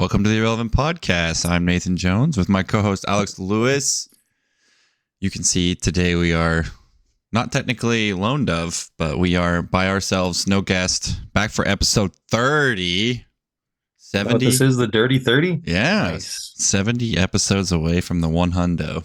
Welcome to the Irrelevant Podcast. I'm Nathan Jones with my co-host Alex Lewis. You can see today we are not technically lone dove, but we are by ourselves, no guest, back for episode 30. 70. This is the Dirty 30? Yeah. Nice. 70 episodes away from the 100.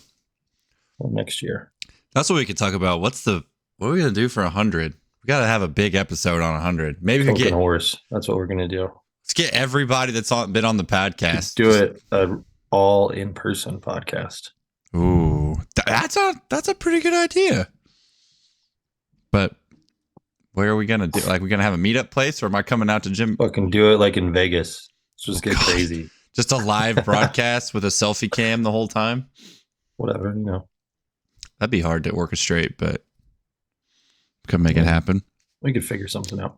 Well, next year. That's what we could talk about. What are we going to do for 100? We got to have a big episode on 100. Maybe we get horse. That's what we're going to do. Let's get everybody that's been on the podcast. Do it all in-person podcast. Ooh, that's a pretty good idea. But where are we gonna do? Like, we gonna have a meetup place, or am I coming out to gym? Fucking do it like in Vegas. Let's just get crazy. Just a live broadcast with a selfie cam the whole time. Whatever, you know. That'd be hard to orchestrate, but could make it happen. We could figure something out.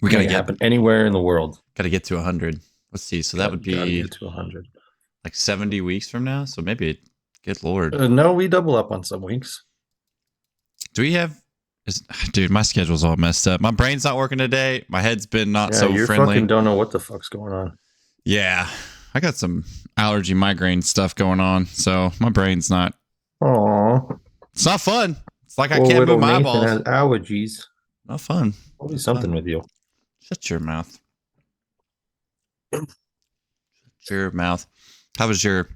We gotta happen anywhere in the world. Gotta get to 100. Let's see. So that would be get to 100. Like 70 weeks from now. So maybe, good Lord. No, we double up on some weeks. Do we have? Dude, my schedule's all messed up. My brain's not working today. My head's been not so you friendly. Fucking don't know what the fuck's going on. Yeah, I got some allergy migraine stuff going on, so my brain's not. Aww. It's not fun. It's like I can't move my eyeballs. Has allergies. Not fun. Always something with you. Shut your mouth. Shut your mouth. How was your?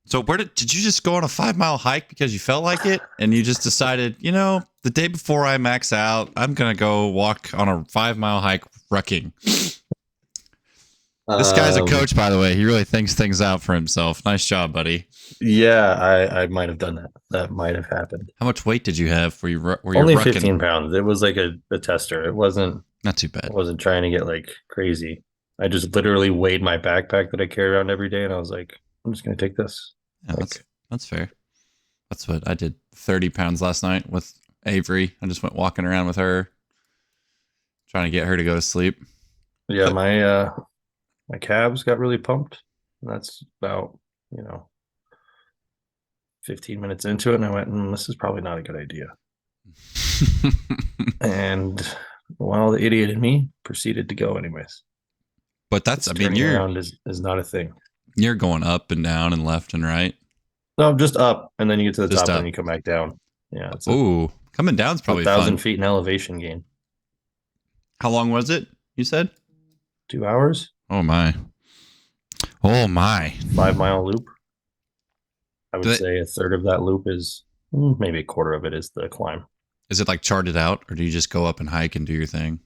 So where did you just go on a 5-mile hike because you felt like it, and you just decided, the day before I max out, I'm gonna go walk on a 5-mile hike rucking. This guy's a coach, by the way. He really thinks things out for himself. Nice job, buddy. Yeah, I might have done that. That might have happened. How much weight did you have? Were you only rucking? 15 pounds? It was like a tester. It wasn't not too bad. I wasn't trying to get like crazy. I just literally weighed my backpack that I carry around every day, and I was like, I'm just gonna take this. Yeah, that's fair. That's what I did. 30 pounds last night with Avery. I just went walking around with her, trying to get her to go to sleep. Yeah, my calves got really pumped. And that's about 15 minutes into it, and I went, this is probably not a good idea. And the idiot in me proceeded to go anyways. But that's, around is not a thing. You're going up and down and left and right. No, just up, and then you get to the top, and then you come back down. Yeah. Coming down's probably 1,000 feet in elevation gain. How long was it? You said 2 hours. Oh my! 5-mile loop. I would say a third of that loop is maybe a quarter of it is the climb. Is it like charted out, or do you just go up and hike and do your thing?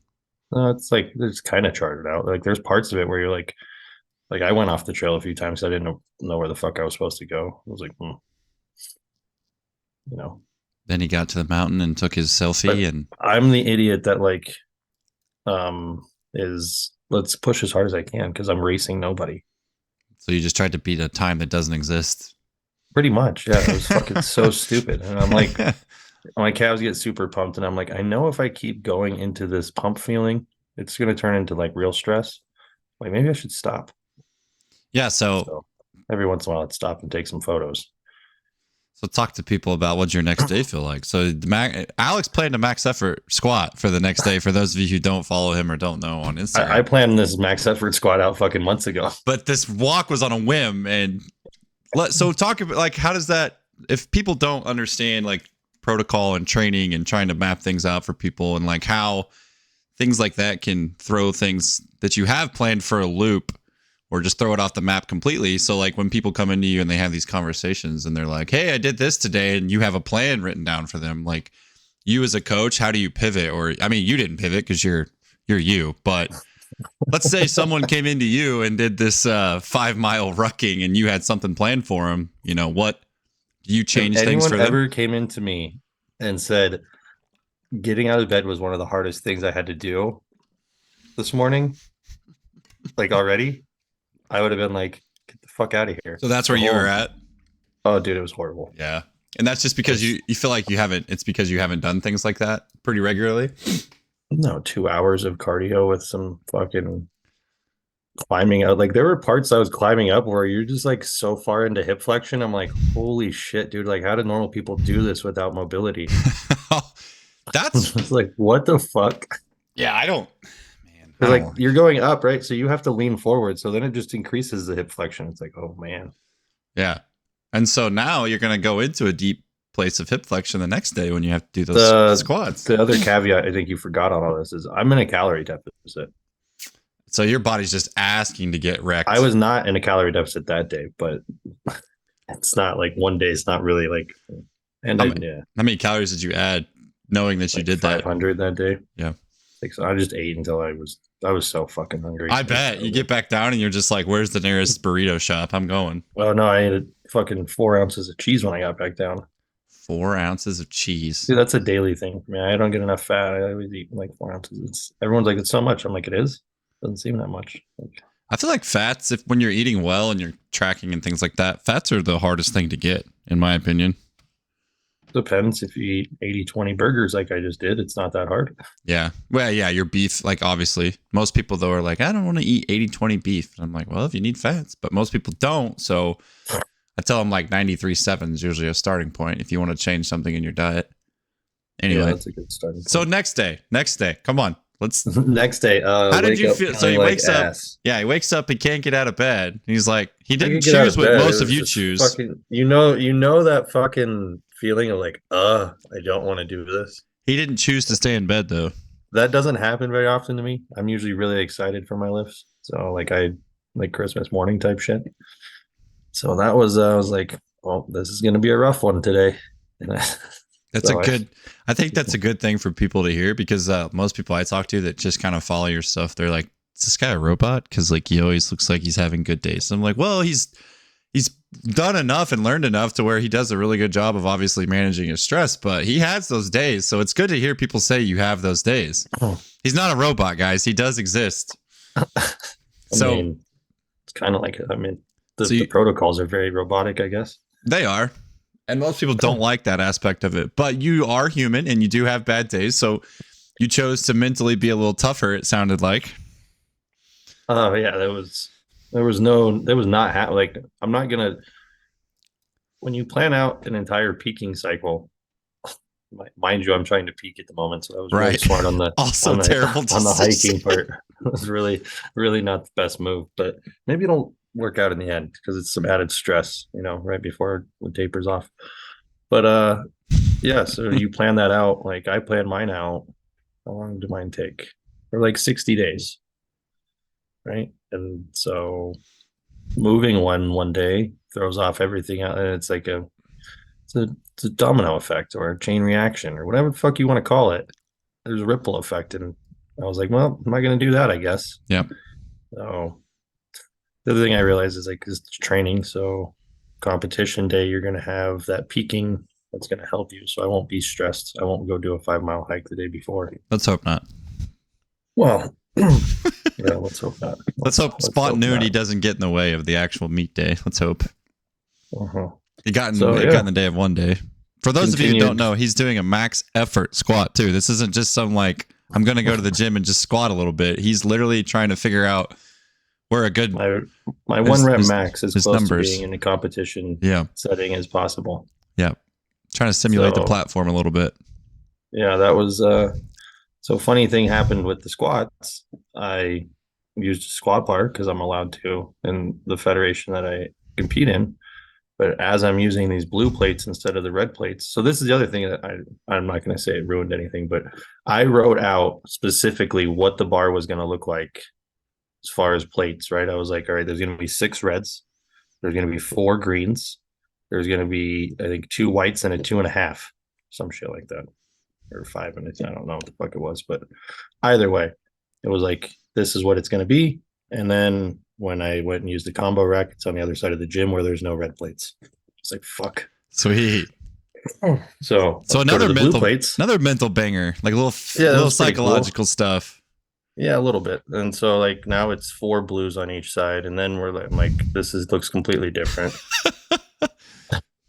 It's like it's kind of charted out. Like there's parts of it where you're like I went off the trail a few times. I didn't know where the fuck I was supposed to go. I was like, Then he got to the mountain and took his selfie, and I'm the idiot that is let's push as hard as I can because I'm racing nobody. So you just tried to beat a time that doesn't exist. Pretty much, yeah. It was fucking so stupid, and I'm like, my calves get super pumped, and I'm like, I know if I keep going into this pump feeling, it's going to turn into like real stress. Like maybe I should stop. Yeah, so every once in a while, I'd stop and take some photos. So talk to people about what your next day feel like. So Alex planned a max effort squat for the next day. For those of you who don't follow him or don't know on Instagram, I planned this max effort squat out fucking months ago. But this walk was on a whim. And so talk about like how does that? If people don't understand like protocol and training and trying to map things out for people, and like how things like that can throw things that you have planned for a loop, or just throw it off the map completely. So like when people come into you and they have these conversations and they're like, hey, I did this today, and you have a plan written down for them. Like you as a coach, how do you pivot? Or, I mean, you didn't pivot because you're you, but let's say someone came into you and did this 5-mile rucking and you had something planned for them. What do you change things for them? Anyone ever came into me and said, getting out of bed was one of the hardest things I had to do this morning, like already, I would have been like, get the fuck out of here. So that's where you were at? Oh, dude, it was horrible. Yeah. And that's just because you feel like it's because you haven't done things like that pretty regularly? No, 2 hours of cardio with some fucking climbing out. Like there were parts I was climbing up where you're just like so far into hip flexion. I'm like, holy shit, dude. Like how do normal people do this without mobility? That's it's like, what the fuck? Yeah, I don't, man. I Because don't like want. you're going up, right? So you have to lean forward. So then it just increases the hip flexion. It's like, oh man. Yeah. And so now you're going to go into a deep place of hip flexion the next day when you have to do those The squats. the other caveat I think you forgot on all this is I'm in a calorie deficit. So your body's just asking to get I wrecked. was not in a calorie deficit that day, but it's not like one day. It's not really like, and How I, many, yeah, how many calories did you add knowing that you like did that? 500 that day. Yeah. Like so I just ate until I was so fucking hungry. I bet you get back down and you're just like, where's the nearest burrito shop? I'm going. Well, no, I ate fucking 4 ounces of cheese when I got back down. 4 ounces of cheese. Dude, that's a daily thing for me. I don't get enough fat. I always eat like 4 ounces. It's everyone's like, it's so much. I'm like, it is. Doesn't seem that much. Like, I feel like fats, if when you're eating well and you're tracking and things like that, fats are the hardest thing to get, in my opinion. depends if you eat 80-20 burgers like I just did. It's not that hard. Yeah. Well, yeah, your beef, like obviously, most people though are like, I don't want to eat 80-20 beef. And I'm like, well, if you need fats, but most people don't. So I tell them like 93.7 is usually a starting point if you want to change something in your diet. Anyway, Yeah, that's a good starting point. so next day, come on. Let's. Next day, How did you feel? So he wakes up. ass. Yeah, he wakes up. He can't get out of bed. He's like, he I didn't could get out choose of what bed. It most of was you just choose. Fucking, you know that fucking feeling of like, I don't want to do this. He didn't choose to stay in bed though. That doesn't happen very often to me. I'm usually really excited for my lifts. So like I like Christmas morning type shit. So that was I was like, well, this is gonna be a rough one today. And That's so a good. I think that's a good thing for people to hear because most people I talk to that just kind of follow your stuff, they're like, "Is this guy a robot?" Because like he always looks like he's having good days. So I'm like, well, he's done enough and learned enough to where he does a really good job of obviously managing his stress, but he has those days. So it's good to hear people say you have those days. He's not a robot, guys. He does exist. So I mean, it's kind of like So the protocols are very robotic, I guess. they are. And most people don't like that aspect of it. But you are human and you do have bad days. So you chose to mentally be a little tougher, it sounded like. Oh yeah, there was not like I'm not gonna when you plan out an entire peaking cycle. Mind you, I'm trying to peak at the moment, so that was really smart on the Also terrible on the hiking decision. part. It was really not the best move, but maybe it'll work out in the end because it's some added stress, right before it tapers off. But yeah, so you plan that out. Like I planned mine out. How long did mine take? For like 60 days, right? And so moving one day throws off everything out, and it's like it's a domino effect or a chain reaction or whatever the fuck you want to call it. There's a ripple effect, and I was like, well, am I going to do that? I guess. Yeah. So the other thing I realized is like it's training. So competition day, you're going to have that peaking that's going to help you. So I won't be stressed. I won't go do a 5-mile hike the day before. Let's hope not. Well, yeah, let's hope not. Let's hope spontaneity doesn't get in the way of the actual meet day. Let's hope. Uh-huh. It got in the day of one day. For those of you who don't know, he's doing a max effort squat too. This isn't just some like, I'm going to go to the gym and just squat a little bit. He's literally trying to figure out where a good... My 1 rep max is close numbers. to being in a competition setting as possible. Yeah. Trying to simulate the platform a little bit. Yeah, that was... So funny thing happened with the squats. I used a squat bar because I'm allowed to in the federation that I compete in. But as I'm using these blue plates instead of the red plates, so this is the other thing that I'm not going to say it ruined anything, but I wrote out specifically what the bar was going to look like as far as plates, right? I was like, all right, there's going to be 6 reds. There's going to be 4 greens. There's going to be, I think, 2 whites and a 2.5, some shit like that. Or 5 and I don't know what the fuck it was, but either way, it was like, this is what it's going to be. And then when I went and used the combo rack, it's on the other side of the gym where there's no red plates. It's like, fuck. Sweet. So another mental banger, like a little psychological stuff. Yeah, a little bit. And so like now it's 4 blues on each side, and then we're like this looks completely different.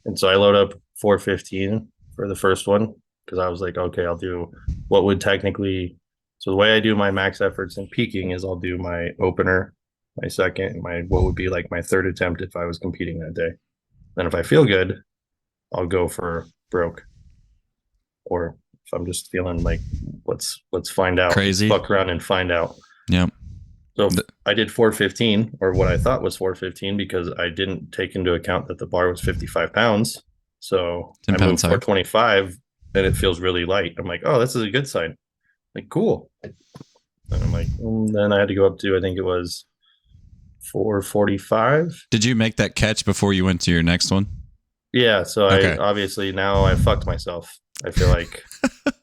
And so I load up 415 for the first one because I was like, okay, I'll do what would technically. So the way I do my max efforts and peaking is I'll do my opener, my second, what would be like my 3rd attempt if I was competing that day. Then if I feel good, I'll go for broke. Or if I'm just feeling like let's find out. Crazy. Let's fuck around and find out. Yeah. So I did 415, or what I thought was 415, because I didn't take into account that the bar was 55 pounds. So 10 I moved pounds higher. 425 and it feels really light. I'm like, oh, this is a good sign. Like, cool. And I'm like, then I had to go up to, I think it was 445. Did you make that catch before you went to your next one? Yeah. So I Okay. obviously now I fucked myself. I feel like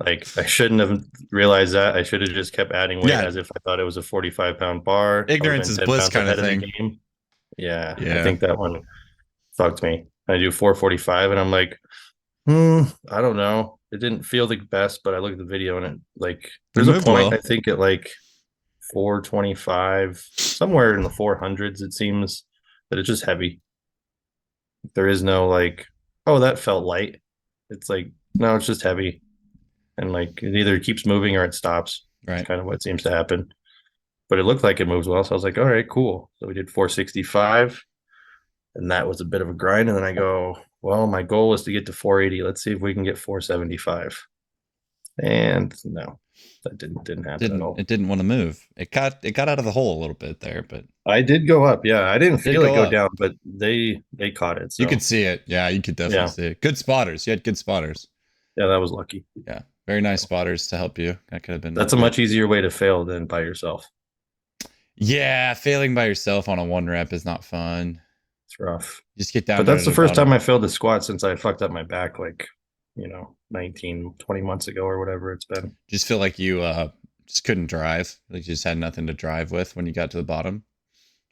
I shouldn't have realized that. I should have just kept adding weight Yeah. as if I thought it was a 45-pound bar. I would've Ignorance been is 10 bliss pounds kind of ahead of the thing. game. Yeah, I Yeah. think that one fucked me. I do 445 and I'm like, I don't know. It didn't feel the best, but I look at the video and it like It there's a moved point well. I think at like 425, somewhere in the 400s, it seems that it's just heavy. There is no like, oh, that felt light. It's like, no, it's just heavy. And like it either keeps moving or it stops. It's Right. kind of what seems to happen. But it looked like it moves well. So I was like, all right, cool. So we did 465. And that was a bit of a grind. And then I go, well, my goal was to get to 480. Let's see if we can get 475. And no, that didn't happen at all. It didn't want to move. It got out of the hole a little bit there, but I did go up. Yeah, I didn't it did feel it go go up. down, but they caught it. You So could see it. Yeah, you could definitely yeah, see it. Good spotters. You had good spotters. yeah, that was lucky. Yeah. Very nice spotters to help you. That could have been That's a much easier way to fail than by yourself. Yeah, failing by yourself on a 1 rep is not fun. It's rough. Just get down. But that's the first time I failed the squat since I fucked up my back, like, 19, 20 months ago or whatever it's been. Just feel like you just couldn't drive. Like you just had nothing to drive with when you got to the bottom.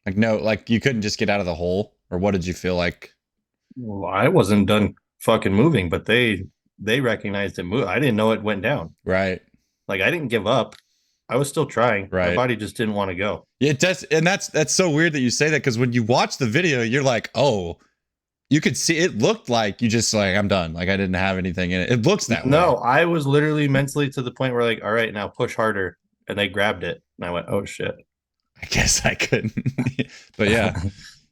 Like no, like you couldn't just get out of the hole. Or what did you feel like? Well, I wasn't done fucking moving, but they recognized it move. I didn't know it went down. Right. Like I didn't give up. I was still trying. Right. My body just didn't want to go. Yeah, that's so weird that you say that, because when you watch the video, you're like, oh, you could see it looked like you just like, I'm done. Like I didn't have anything in it. It looks that way. No, I was literally mentally to the point where like, all right, now push harder. And they grabbed it. And I went, oh shit. I guess I couldn't. But yeah.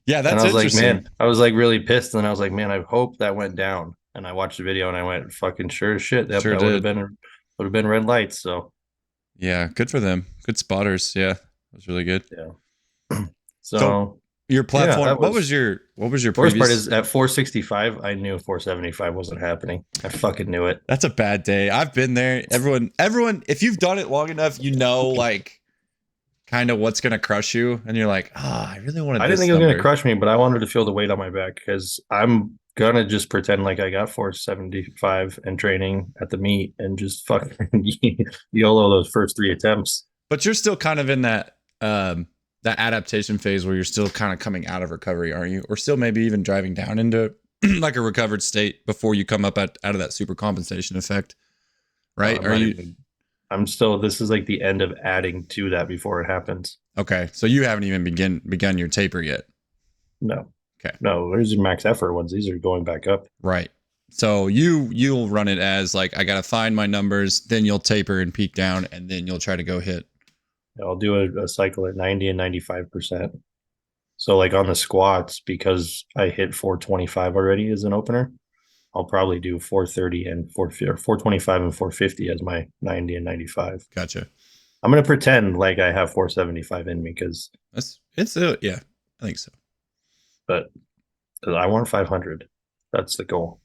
Yeah, that's and I was interesting. like, man, I was like really pissed. And I was like, man, I hope that went down. And I watched the video and I went, fucking sure as shit. That, Sure that would have been red lights. So yeah, good for them. Good spotters. Yeah. That was really good. yeah. So your platform, yeah, what was your worst previous part is at 465, I knew 475 wasn't happening. I fucking knew it. That's a bad day. I've been there. Everyone, if you've done it long enough, you know, like kind of what's gonna crush you, and you're like, I really wanted. I didn't think it was gonna crush me, but I wanted to feel the weight on my back because I'm gonna just pretend like I got 475 and training at the meet and just fucking YOLO those first 3 attempts. But you're still kind of in that that adaptation phase where you're still kind of coming out of recovery, aren't you? Or still maybe even driving down into like a recovered state before you come up out of that super compensation effect, right? Are you? I'm still. This is like the end of adding to that before it happens. Okay, so you haven't even begun your taper yet. No. Okay. No, there's your max effort ones. These are going back up. Right. So you'll run it as like, I gotta find my numbers, then you'll taper and peak down, and then you'll try to go hit. I'll do a cycle at 90 and 95%. So like on the squats, because I hit 425 already as an opener, I'll probably do 430 and 425 and 450 as my 90 and 95. Gotcha. I'm gonna pretend like I have 475 in me because yeah, I think so. But I want 500. That's the goal.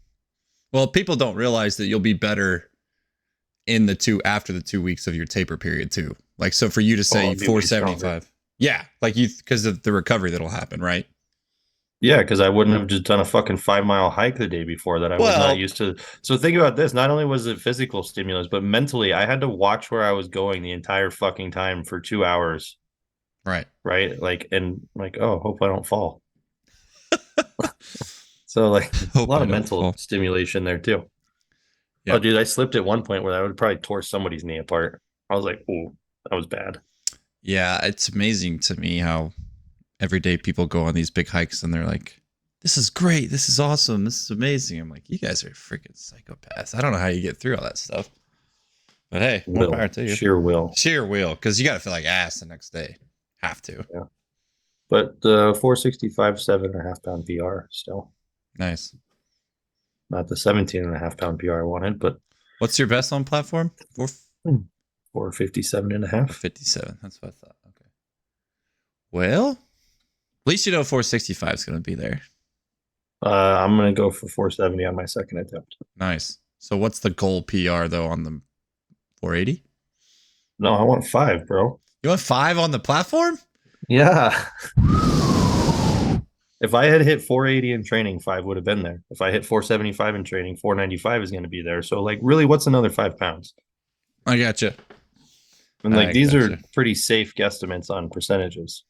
Well, people don't realize that you'll be better after the 2 weeks of your taper period too. Like, so for you to say 475, yeah, like because of the recovery that'll happen, right? Yeah, because I wouldn't have just done a fucking 5-mile hike the day before that I was not used to. So think about this. Not only was it physical stimulus, but mentally I had to watch where I was going the entire fucking time for 2 hours. Right. Right. Like, and like, oh, hope I don't fall. So like a lot of mental stimulation there too. Yep. Oh, dude, I slipped at one point where I would probably tore somebody's knee apart. I was like, oh, that was bad. Yeah, it's amazing to me how every day people go on these big hikes and they're like, this is great. This is awesome. This is amazing. I'm like, you guys are freaking psychopaths. I don't know how you get through all that stuff. But hey, more power to you. Sheer will. Sheer will, because you got to feel like ass the next day. Have to. Yeah. But 465, 7.5 pound PR still. Nice. Not the 17.5 pound PR I wanted, but. What's your best on platform? 457.5. 57. That's what I thought. Okay. Well, at least you know 465 is going to be there. I'm gonna go for 470 on my second attempt. Nice. So what's the goal PR though on the 480? No, I want 5, bro. You want 5 on the platform? Yeah. If I had hit 480 in training, 5 would have been there. If I hit 475 in training, 495 is going to be there. So, like, really, what's another 5 pounds? I gotcha. And like, these are pretty safe guesstimates on percentages.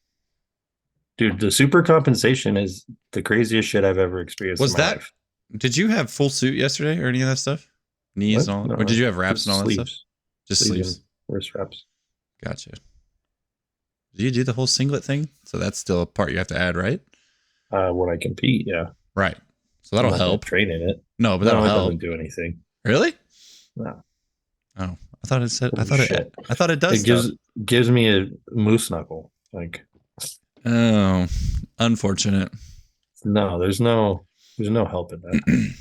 Dude, the super compensation is the craziest shit I've ever experienced. Was in my that? life. Did you have full suit yesterday or any of that stuff? Knees and all? No, or did you have wraps and all that stuff? Just sleeves. Wrist wraps. Gotcha. Do you do the whole singlet thing? So that's still a part you have to add, right? When I compete, yeah. Right. So that'll help. Train in it. No, but that'll help. It doesn't do anything. Really? No. Oh, I thought it said. I thought it does. It gives me a moose knuckle. Like. Oh, unfortunate. No, there's no help in that.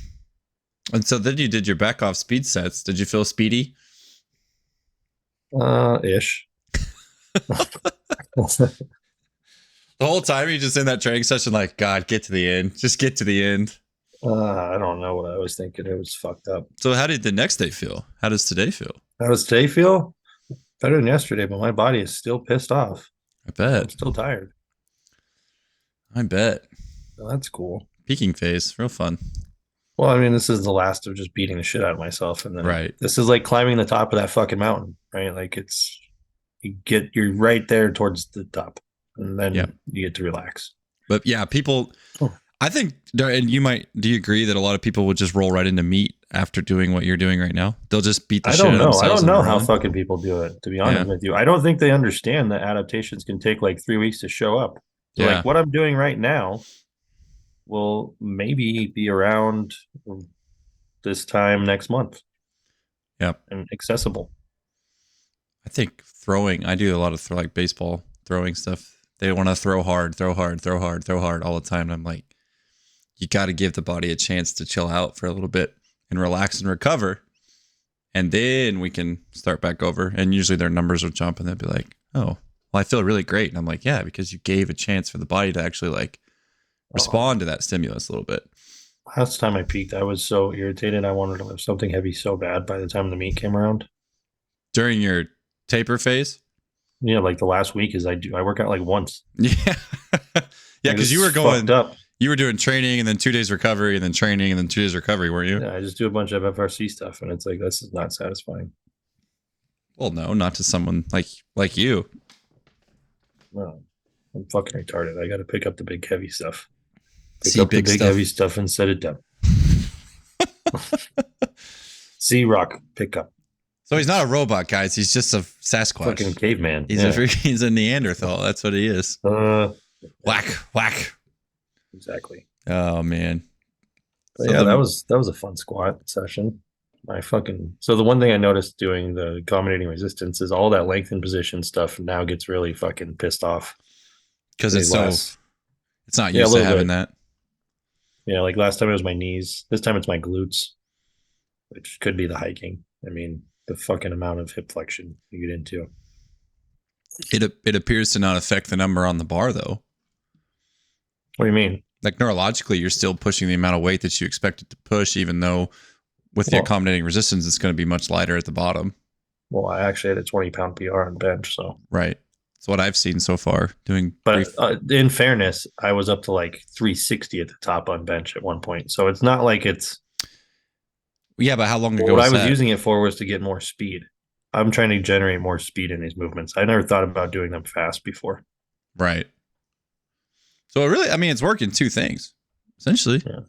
And so then you did your back off speed sets. Did you feel speedy? Ish. The whole time you're just in that training session, like, God, get to the end. Just get to the end. I don't know what I was thinking. It was fucked up. So how did the next day feel? How does today feel? How does today feel? Better than yesterday, but my body is still pissed off. I bet. I'm still tired. I bet. So that's cool. Peaking phase. Real fun. Well, I mean, this is the last of just beating the shit out of myself. And then right. This is like climbing the top of that fucking mountain, right? Like you're right there towards the top. And then you get to relax. But yeah, people, I think, and do you agree that a lot of people would just roll right into meat after doing what you're doing right now? They'll just beat the shit out of themselves. I don't know how fucking people do it, to be honest with you. I don't think they understand that adaptations can take like 3 weeks to show up. So like what I'm doing right now will maybe be around this time next month. Yep. And accessible. I think throwing, I do a lot of like baseball throwing stuff. They want to throw hard all the time. And I'm like, you got to give the body a chance to chill out for a little bit and relax and recover. And then we can start back over. And usually their numbers will jump and they'll be like, oh, well, I feel really great. And I'm like, yeah, because you gave a chance for the body to actually like respond to that stimulus a little bit. Last time I peaked, I was so irritated. I wanted to lift something heavy so bad by the time the meet came around. During your taper phase? Yeah, like the last week I work out like once. Yeah. Yeah, because you were going up. You were doing training and then 2 days recovery and then training and then 2 days recovery, weren't you? Yeah, I just do a bunch of FRC stuff and it's like this is not satisfying. Well, no, not to someone like you. No. I'm fucking retarded. I gotta pick up the big heavy stuff. Pick up the big heavy stuff and set it down. C-Rock pickup. So he's not a robot, guys. He's just a Sasquatch. Fucking caveman. He's a Neanderthal. That's what he is. Whack. Exactly. Oh man. So yeah, that was a fun squat session. So the one thing I noticed doing the accommodating resistance is all that lengthened position stuff now gets really fucking pissed off. Because it's not used to having that. Yeah, like last time it was my knees. This time it's my glutes, which could be the hiking. I mean, the fucking amount of hip flexion you get into. It appears to not affect the number on the bar, though. What do you mean? Like neurologically, you're still pushing the amount of weight that you expected to push, even though with the accommodating resistance, it's going to be much lighter at the bottom. Well, I actually had a 20-pound PR on bench, so. Right. That's what I've seen so far. But in fairness, I was up to like 360 at the top on bench at one point. So it's not like it's. Yeah, but how long ago what I was using it for was to get more speed. I'm trying to generate more speed in these movements. I never thought about doing them fast before. Right. So it's working two things, essentially. Yeah.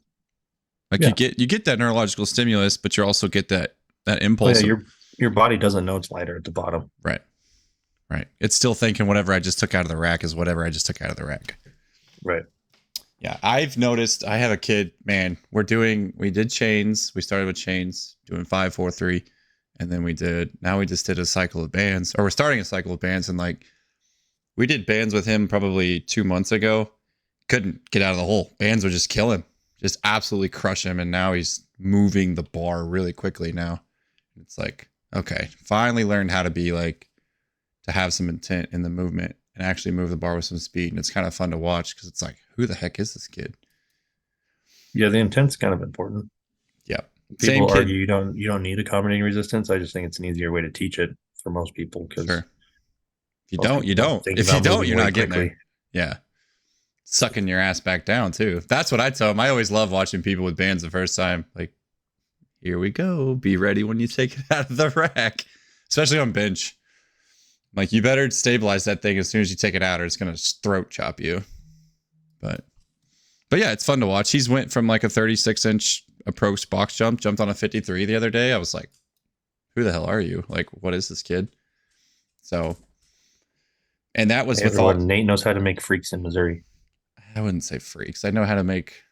Like you get that neurological stimulus, but you also get that impulse. Yeah, your body doesn't know it's lighter at the bottom. Right. It's still thinking whatever I just took out of the rack is whatever I just took out of the rack. Right. Yeah, I've noticed. I have a kid. Man, we did chains. We started with chains, doing 5, 4, 3, and then we just did a cycle of bands, or we're starting a cycle of bands, and like we did bands with him probably 2 months ago. Couldn't get out of the hole. Bands would just kill him, just absolutely crush him, and now he's moving the bar really quickly now. It's like, okay, finally learned how to be like, to have some intent in the movement. and actually move the bar with some speed. And it's kind of fun to watch because it's like, who the heck is this kid? Yeah, the intent's kind of important. Yeah. People argue you don't need accommodating resistance. I just think it's an easier way to teach it for most people. Because sure. If you don't, you don't. If you don't, you're not getting there. Yeah. Sucking your ass back down too. That's what I tell them. I always love watching people with bands the first time. Like, here we go. Be ready when you take it out of the rack, especially on bench. Like, you better stabilize that thing as soon as you take it out, or it's gonna throat chop you. But yeah, it's fun to watch. He's went from like a 36-inch approach box jumped on a 53 the other day. I was like, who the hell are you? Like, what is this kid? So, and that was with all. Nate knows how to make freaks in Missouri. I wouldn't say freaks. I know how to make.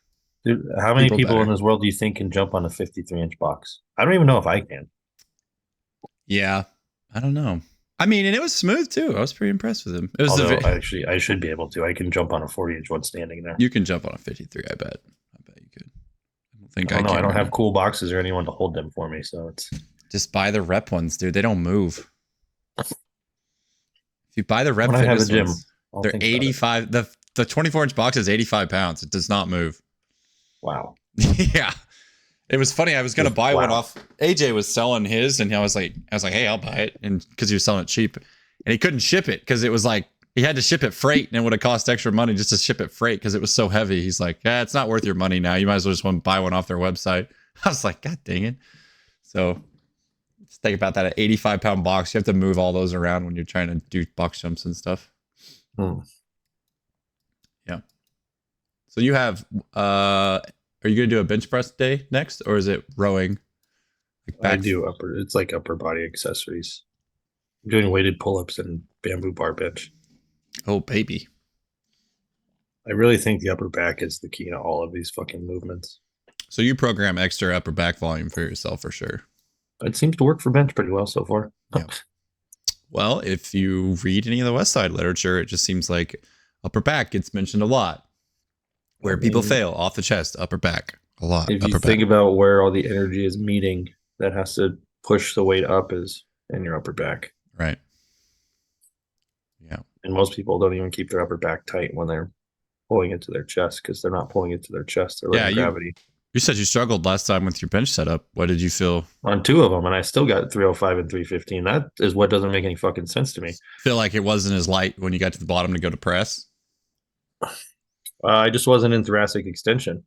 Dude, how many people in this world do you think can jump on a 53-inch box? I don't even know if I can. Yeah, I don't know. I mean, and it was smooth too. I was pretty impressed with him. It was actually, I should be able to. I can jump on a 40-inch one standing there. You can jump on a 53. I bet you could. I don't think I can. I don't have cool boxes or anyone to hold them for me, so it's just buy the rep ones, dude. They don't move. If you buy the rep fitness ones, they're 85. The 24-inch box is 85 pounds. It does not move. Wow. Yeah. It was funny. I was going to buy one off. AJ was selling his, and I was like, hey, I'll buy it. And because he was selling it cheap, and he couldn't ship it because it was like, he had to ship it freight, and it would have cost extra money just to ship it freight because it was so heavy. He's like, yeah, it's not worth your money now. You might as well just want to buy one off their website. I was like, God dang it. So just think about that. An 85-pound box. You have to move all those around when you're trying to do box jumps and stuff. Yeah. So you have, are you going to do a bench press day next, or is it rowing? I do it's like upper body accessories. I'm doing weighted pull-ups and bamboo bar bench. Oh, baby. I really think the upper back is the key to all of these fucking movements. So you program extra upper back volume for yourself for sure. It seems to work for bench pretty well so far. Yeah. Well, if you read any of the West Side literature, it just seems like upper back gets mentioned a lot. Where people fail off the chest, upper back, a lot. If you think about where all the energy is meeting, that has to push the weight up is in your upper back. Right. Yeah. And most people don't even keep their upper back tight when they're pulling it to their chest because they're not pulling it to their chest. They're letting gravity. You said you struggled last time with your bench setup. What did you feel? On 2 of them, and I still got 305 and 315. That is what doesn't make any fucking sense to me. Feel like it wasn't as light when you got to the bottom to go to press? I just wasn't in thoracic extension.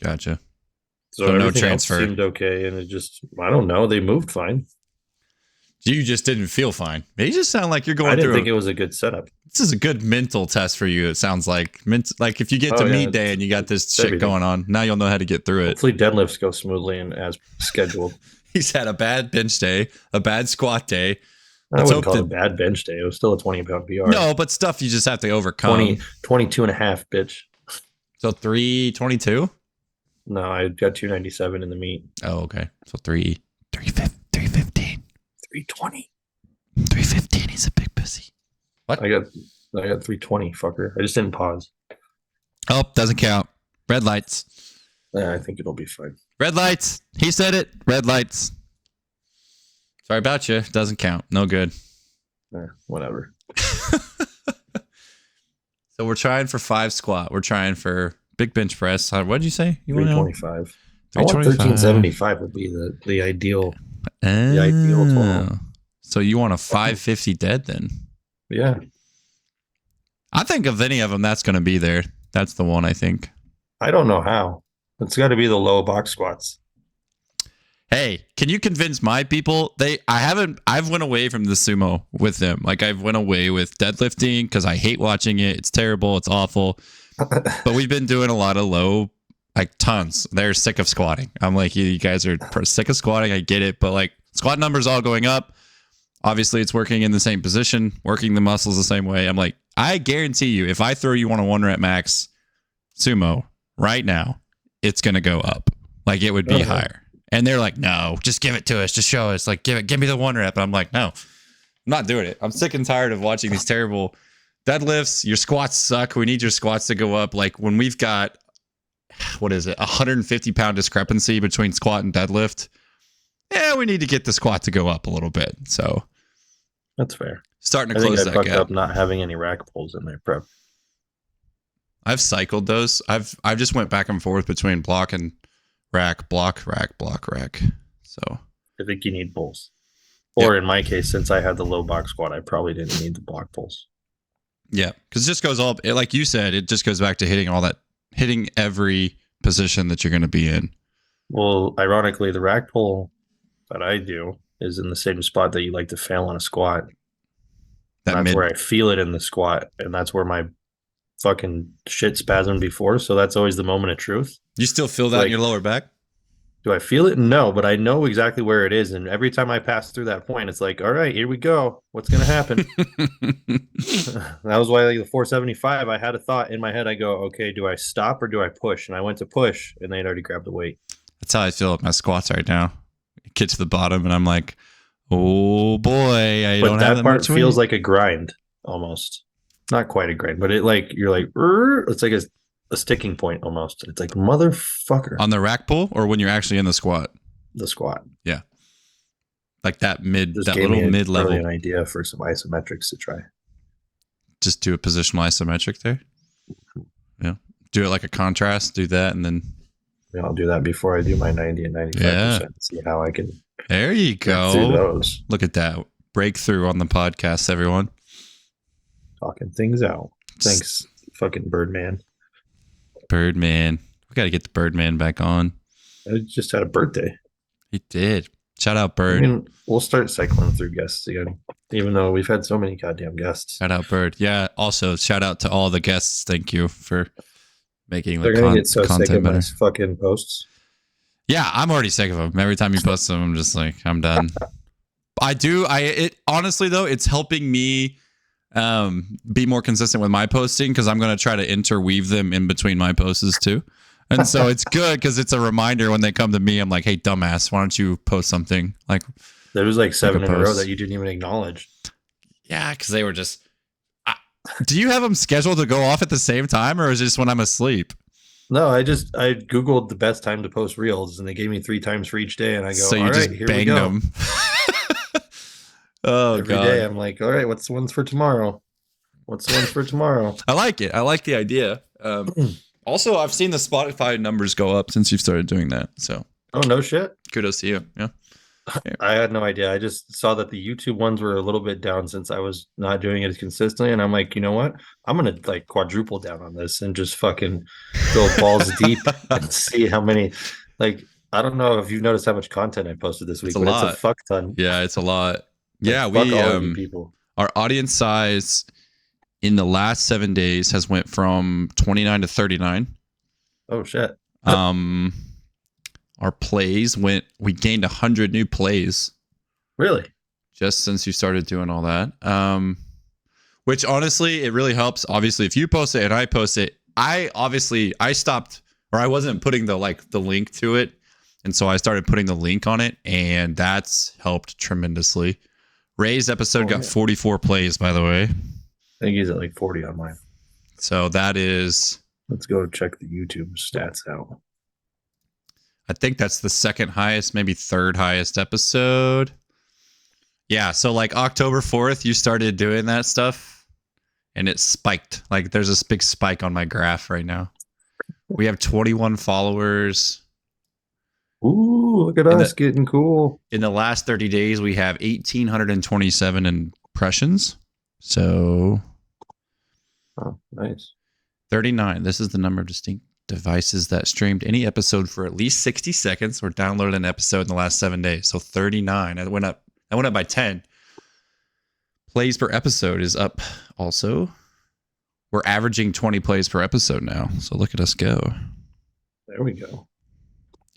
Gotcha. So no transfer. Seemed okay, and it just, I don't know. They moved fine. You just didn't feel fine. It just sounded like you're going through. I didn't think it was a good setup. This is a good mental test for you. It sounds like like if you get to meet day and you got this shit going on, now you'll know how to get through it. Hopefully deadlifts go smoothly and as scheduled. He's had a bad bench day, a bad squat day. I wouldn't call it a bad bench day. It was still a 20-pound PR. No, but stuff you just have to overcome. 22 and a half, bitch. So 322? No, I got 297 in the meet. Oh, okay. So 315. 320. 315. He's a big pussy. What? I got 320, fucker. I just didn't pause. Oh, doesn't count. Red lights. Yeah, I think it'll be fine. Red lights. He said it. Red lights. Sorry about you. Doesn't count. No good. Whatever. So we're trying for 5 squat. We're trying for big bench press. What did you say? 325. I want 1375 would be the ideal. The ideal total. So you want a 550 dead then? Yeah. I think of any of them, that's going to be there. That's the one I think. I don't know how. It's got to be the low box squats. Hey, can you convince my people? I've went away from the sumo with them. Like I've went away with deadlifting because I hate watching it. It's terrible. It's awful. But we've been doing a lot of low, like tons. They're sick of squatting. I'm like, you guys are sick of squatting. I get it. But like squat numbers all going up. Obviously it's working in the same position, working the muscles the same way. I'm like, I guarantee you, if I throw you on a 1 rep max sumo right now, it's going to go up. Like it would be higher. And they're like, no, just give it to us. Just show us. Like, give me the 1 rep. And I'm like, no, I'm not doing it. I'm sick and tired of watching these terrible deadlifts. Your squats suck. We need your squats to go up. Like when we've got, 150-pound discrepancy between squat and deadlift. Yeah, we need to get the squat to go up a little bit. So that's fair. starting to I think close I that fucked gap. up not having any rack pulls in my prep. I've cycled those. I just went back and forth between block and rack, block, rack, block, rack. So I think you need pulls. Yep. Or in my case, since I had the low box squat, I probably didn't need the block pulls. yeah, because it just goes all like you said. It just goes back to hitting every position that you're going to be in. Well, ironically, the rack pull that I do is in the same spot that you like to fail on a squat. That's where I feel it in the squat, and that's where my fucking shit spasmed before. So that's always the moment of truth. You still feel that in your lower back? Do I feel it? No, but I know exactly where it is. And every time I pass through that point, it's like, all right, here we go. What's going to happen? That was why, like, the 475, I had a thought in my head. I go, okay, do I stop or do I push? And I went to push, and they'd already grabbed the weight. That's how I feel with my squats right now. Get to the bottom, and I'm like, oh boy, I don't have that part much feels weight. like a grind almost. Not quite a grind, but you're like, it's like a sticking point almost. It's like, motherfucker. On the rack pull, or when you're actually in the squat? The squat. Yeah. Like that Just little mid level. An idea for some isometrics to try. Just do a positional isometric there. Yeah. Do it like a contrast, do that, and then I'll do that before I do my 90 and 95%. Yeah. See how I can. There you go. Do those. Look at that breakthrough on the podcast, everyone. Talking things out. Thanks, fucking Birdman. Birdman. We got to get the Birdman back on. I just had a birthday. He did. Shout out, Bird. I mean, we'll start cycling through guests again, even though we've had so many goddamn guests. Shout out, Bird. Yeah. Also, shout out to all the guests. Thank you for making They're gonna get so sick of my fucking posts. Yeah, I'm already sick of them. Every time you post them, I'm just like, I'm done. Honestly though, it's helping me be more consistent with my posting because I'm going to try to interweave them in between my posts too. And so it's good because it's a reminder when they come to me. I'm like, hey, dumbass, why don't you post something? Like, there was like 7 in a row that you didn't even acknowledge. Yeah, because they were just. Do you have them scheduled to go off at the same time, or is it just when I'm asleep? No, I Googled the best time to post reels, and they gave me 3 times for each day, and I go, so you all just right, here banged we go. them. Oh, Every God. day I'm like, all right, what's the ones for tomorrow? What's the ones for tomorrow? I like it. I like the idea. Also, I've seen the Spotify numbers go up since you've started doing that. So, oh, no shit. Kudos to you. Yeah. I had no idea. I just saw that the YouTube ones were a little bit down since I was not doing it as consistently. And I'm like, you know what? I'm going to like quadruple down on this and just fucking go balls deep and see how many. Like, I don't know if you've noticed how much content I posted this week, but it's a fuck ton. Yeah, it's a lot. Yeah, fuck all of you people. Our audience size in the last 7 days has went from 29 to 39. Oh shit. Our plays we gained 100 new plays. Really? Just since you started doing all that. Which honestly, it really helps. Obviously, if you post it and I post it, I stopped, or I wasn't putting the link to it. And so I started putting the link on it, and that's helped tremendously. Ray's episode got 44 plays, by the way. I think he's at like 40 on mine. So that is... Let's go check the YouTube stats out. I think that's the second highest, maybe third highest episode. Yeah, so like October 4th, you started doing that stuff, and it spiked. Like there's this big spike on my graph right now. We have 21 followers. Ooh, look at us getting cool. In the last 30 days, we have 1,827 impressions. So... Oh, nice. 39. This is the number of distinct devices that streamed any episode for at least 60 seconds or downloaded an episode in the last 7 days. So 39. That went up by 10. Plays per episode is up also. We're averaging 20 plays per episode now. So look at us go. There we go.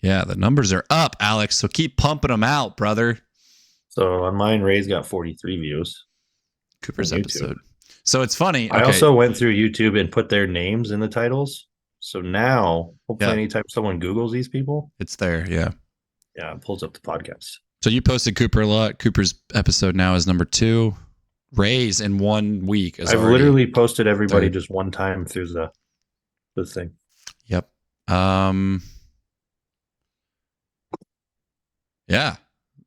Yeah, the numbers are up, Alex. So keep pumping them out, brother. So on mine, Ray's got 43 views. Cooper's episode. So it's funny. I also went through YouTube and put their names in the titles. So now, hopefully, anytime someone Googles these people, it's there. Yeah. Yeah, it pulls up the podcast. So you posted Cooper a lot. Cooper's episode now is number 2. Ray's in 1 week. I've literally posted everybody just one time through the thing. Yep. Yeah.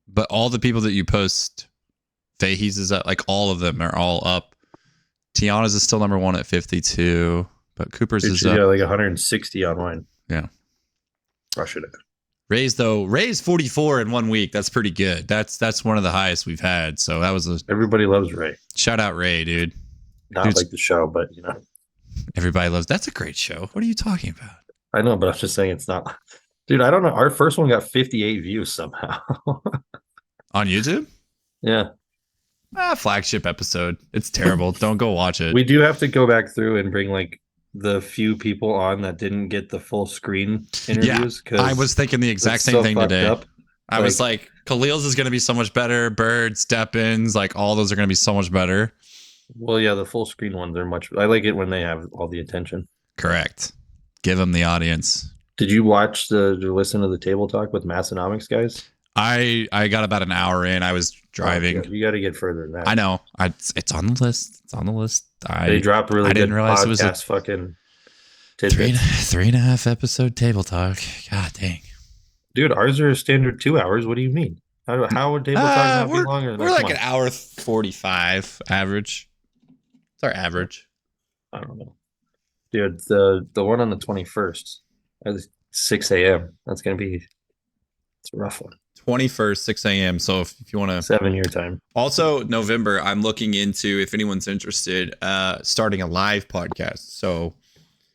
But all the people that you post Fahey's is at like all of them are all up. Tiana's is still number 1 at 52, but Cooper's Dude, is she's up. got like 160 on mine. Yeah. Crushing it. Ray's 44 in 1 week. That's pretty good. That's one of the highest we've had. So that was a Everybody loves Ray. shout out Ray, dude. Not Dude's- like the show, but you know. Everybody loves. That's a great show. What are you talking about? I know, but I'm just saying it's not. Dude, I don't know. Our first one got 58 views somehow. On YouTube? Yeah. Flagship episode. It's terrible. Don't go watch it. We do have to go back through and bring like the few people on that didn't get the full screen interviews. Yeah, I was thinking the exact same thing today. I was like, Khalil's is going to be so much better. Bird, Step-ins, like all those are going to be so much better. Well, yeah, the full screen ones are much. I like it when they have all the attention. Correct. Give them the audience. Did you watch listen to the table talk with Massonomics guys? I got about an hour in. I was driving. You got to get further than that. I know. It's on the list. It's on the list. They drop really I good didn't realize it was a fucking three tidbits. and a half episode table talk. God dang. Dude, ours are a standard 2 hours. What do you mean? How would table talk not be longer than We're like an hour 45 average. It's our average. I don't know. Dude, the one on the 21st at 6 a.m. It's a rough one. 21st, 6 a.m. So if you want to 7 year time. Also, November, I'm looking into, if anyone's interested, starting a live podcast. So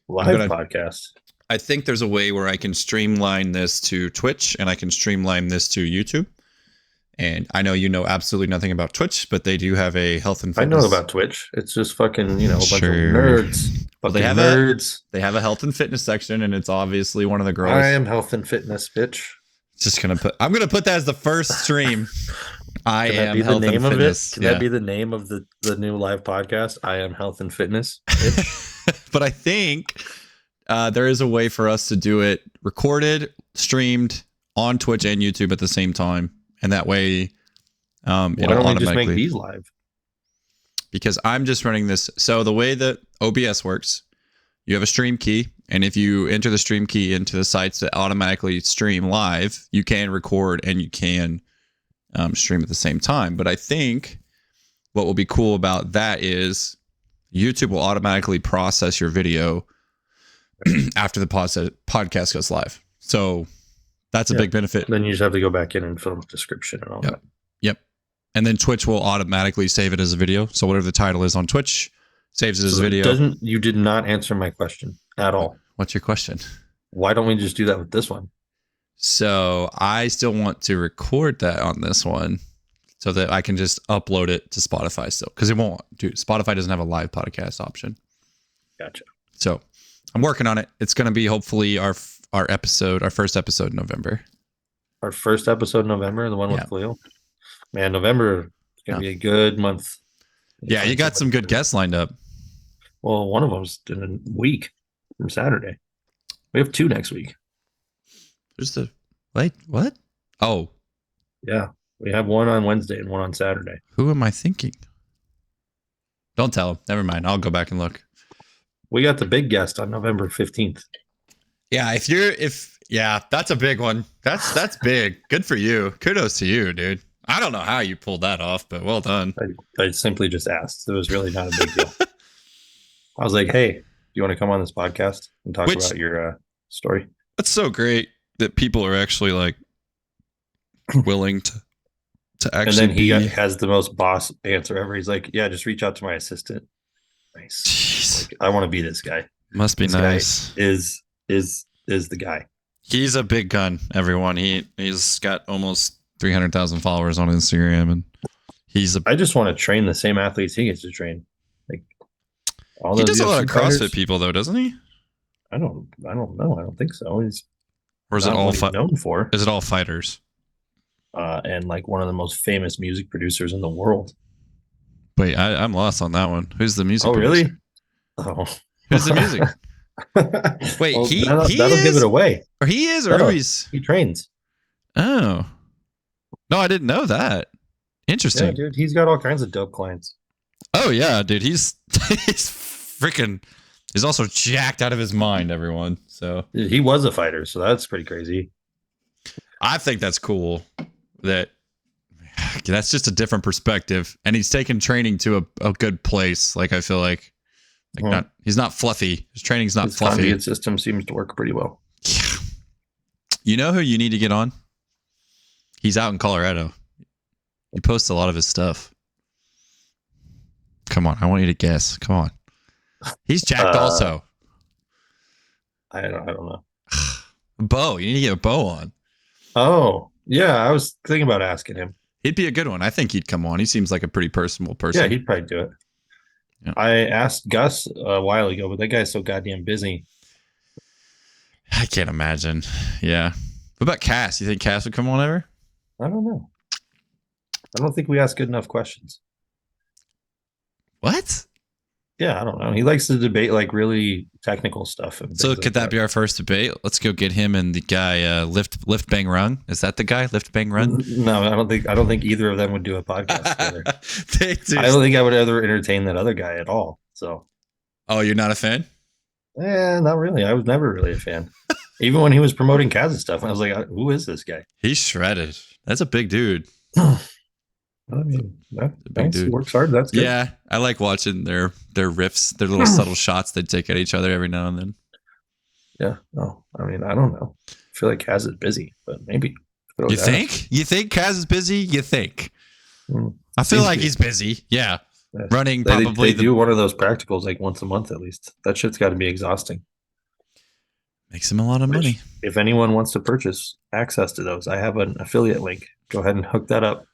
Podcast. I think there's a way where I can streamline this to Twitch and I can streamline this to YouTube. And I know you know absolutely nothing about Twitch, but they do have a health and fitness. I know about Twitch. It's just fucking, a bunch of nerds. Well, they have a health and fitness section, and it's obviously one of the girls. I am health and fitness, bitch. I'm gonna put that as the first stream. I am health and fitness. Can that be the name of the new live podcast? I am health and fitness. But I think there is a way for us to do it recorded, streamed on Twitch and YouTube at the same time, and that way, why it'll don't we automatically just make these live? Because I'm just running this. So the way that OBS works, you have a stream key, and if you enter the stream key into the sites that automatically stream live, you can record and you can stream at the same time. But I think what will be cool about that is YouTube will automatically process your video after the podcast goes live. So that's a big benefit. Then you just have to go back in and film a description and all that. Yep. And then Twitch will automatically save it as a video. So whatever the title is on Twitch, saves it as a video. You did not answer my question at all. What's your question? Why don't we just do that with this one? So I still want to record that on this one so that I can just upload it to Spotify still. Because it won't. Dude, Spotify doesn't have a live podcast option. Gotcha. So I'm working on it. It's going to be hopefully our first episode in November. Our first episode in November, the one with Khalil. Man, November is going to be a good month. Yeah, you got some good guests lined up. Well, one of them's in a week from Saturday. We have 2 next week. What? Oh. Yeah, we have one on Wednesday and one on Saturday. Who am I thinking? Don't tell him. Never mind. I'll go back and look. We got the big guest on November 15th. Yeah, that's a big one. That's big. Good for you. Kudos to you, dude. I don't know how you pulled that off, but well done. I simply just asked. It was really not a big deal. I was like, hey, do you want to come on this podcast and talk about your story? That's so great that people are actually like willing to actually. And then he has the most boss answer ever. He's like, yeah, just reach out to my assistant. Nice. Like, I want to be this guy. Must be nice. Is the guy. He's a big gun, everyone. He's got almost 300,000 followers on Instagram, and I just want to train the same athletes he gets to train. Like he does a lot of CrossFit people, though, doesn't he? I don't know. I don't think so. Or is it all known for? Is it all fighters? And like one of the most famous music producers in the world. Wait, I'm lost on that one. Who's the music? Oh, producer? really? Oh, who's the music? Wait, well, he that'll give it away. Or he is, or he trains. Oh, no, I didn't know that. Interesting, yeah, dude. He's got all kinds of dope clients. Oh yeah, dude. He's freaking. He's also jacked out of his mind, everyone. So he was a fighter, so that's pretty crazy. I think that's cool. That That's just a different perspective. And he's taken training to a good place. Like, I feel like he's not fluffy. His training's not fluffy. His conjugate system seems to work pretty well. Yeah. You know who you need to get on? He's out in Colorado. He posts a lot of his stuff. Come on. I want you to guess. Come on. He's jacked also. I don't know. Bo. You need to get a Bo on. Oh, yeah. I was thinking about asking him. He'd be a good one. I think he'd come on. He seems like a pretty personable person. Yeah, he'd probably do it. Yeah. I asked Gus a while ago, but that guy's so goddamn busy. I can't imagine. Yeah. What about Cass? You think Cass would come on ever? I don't know. I don't think we ask good enough questions. What? Yeah, I don't know. He likes to debate like really technical stuff. So could that be our first debate? Let's go get him and the guy lift bang run. Is that the guy? Lift bang run? No, I don't think either of them would do a podcast together. I don't think I would ever entertain that other guy at all. So. Oh, you're not a fan? Not really. I was never really a fan. Even when he was promoting Kaz's stuff, I was like, who is this guy? He's shredded. That's a big dude. I mean, thanks. He works hard. That's good. Yeah, I like watching their riffs, their little subtle shots they take at each other every now and then. Yeah. No, I mean, I don't know. I feel like Kaz is busy, but maybe. You think? You think Kaz is busy? You think? I feel like he's busy. Yeah. Yes. Running probably. They do one of those practicals like once a month at least. That shit's got to be exhausting. Makes him a lot of money. If anyone wants to purchase access to those, I have an affiliate link. Go ahead and hook that up.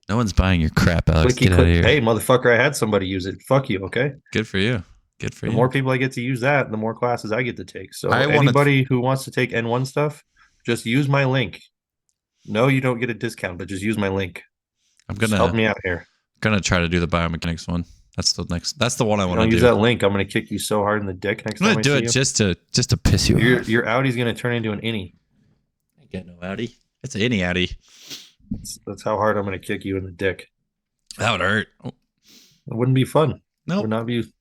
No one's buying your crap, Alex. Get out of here. Hey, motherfucker, I had somebody use it. Fuck you, okay? Good for you. Good for you. The more people I get to use that, the more classes I get to take. So anybody who wants to take N1 stuff, just use my link. No, you don't get a discount, but just use my link. Just help me out here. I'm gonna try to do the biomechanics one. That's the one I want to do. Use that link. I'm gonna kick you so hard in the dick next time. I'm gonna do it just to piss you off. Your Audi's gonna turn into an innie. I get no Audi. It's an innie Audi. That's how hard I'm gonna kick you in the dick. That would hurt. It wouldn't be fun. No, nope. Would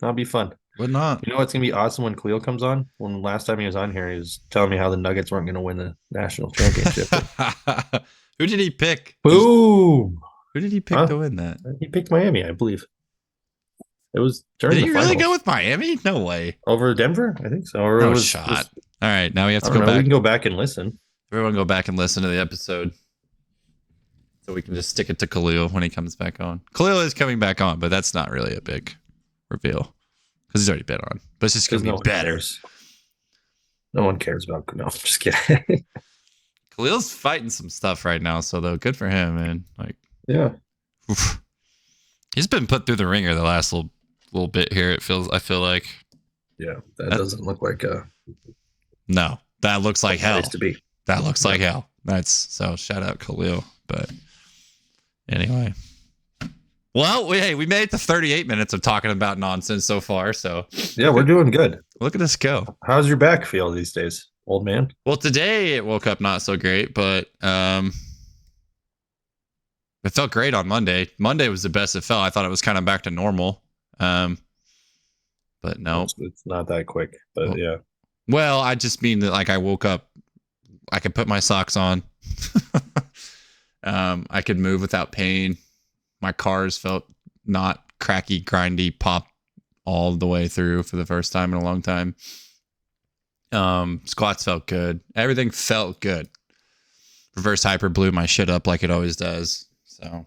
not be fun. Would not. You know what's gonna be awesome when Khalil comes on? When last time he was on here, he was telling me how the Nuggets weren't gonna win the national championship. Who did he pick? Boom. Who did he pick to win that? He picked Miami, I believe. It was during Did he really finals. go with Miami? No way. Over Denver? I think so. Or no it was, shot. All right, now we have to go back. We can go back and listen. Everyone go back and listen to the episode. So we can just stick it to Khalil when he comes back on. Khalil is coming back on, but that's not really a big reveal. Because he's already been on. But it's just going to be better. No one cares about... No, I'm just kidding. Khalil's fighting some stuff right now, so though, good for him, man. Like, yeah. Oof. He's been put through the ringer the last little bit here. I feel like. Yeah, that doesn't look like No, that looks like hell. To be. That looks like hell. So shout out Khalil. But anyway. Well, we made it to 38 minutes of talking about nonsense so far. So yeah, we're doing good. Look at us go. How's your back feel these days, old man? Well, today it woke up not so great, but it felt great on Monday. Monday was the best it felt. I thought it was kind of back to normal. But no. It's not that quick, but well, yeah. Well, I just mean that like I woke up, I could put my socks on. I could move without pain. My cars felt not cracky, grindy, pop all the way through for the first time in a long time. Squats felt good. Everything felt good. Reverse hyper blew my shit up like it always does. So,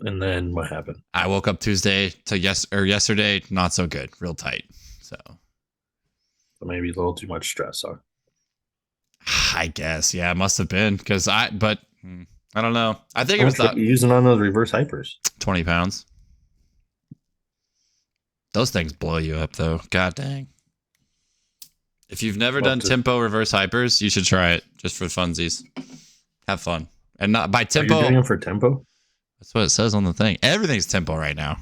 and then what happened? I woke up Tuesday to yesterday, not so good, real tight. So maybe a little too much stress, huh? I guess, yeah, it must have been because I don't know. I think it was using on those reverse hypers. 20 pounds. Those things blow you up, though. God dang. If you've never done tempo reverse hypers, you should try it just for funsies. Have fun. And not by tempo. Are you doing them for tempo? That's what it says on the thing. Everything's tempo right now.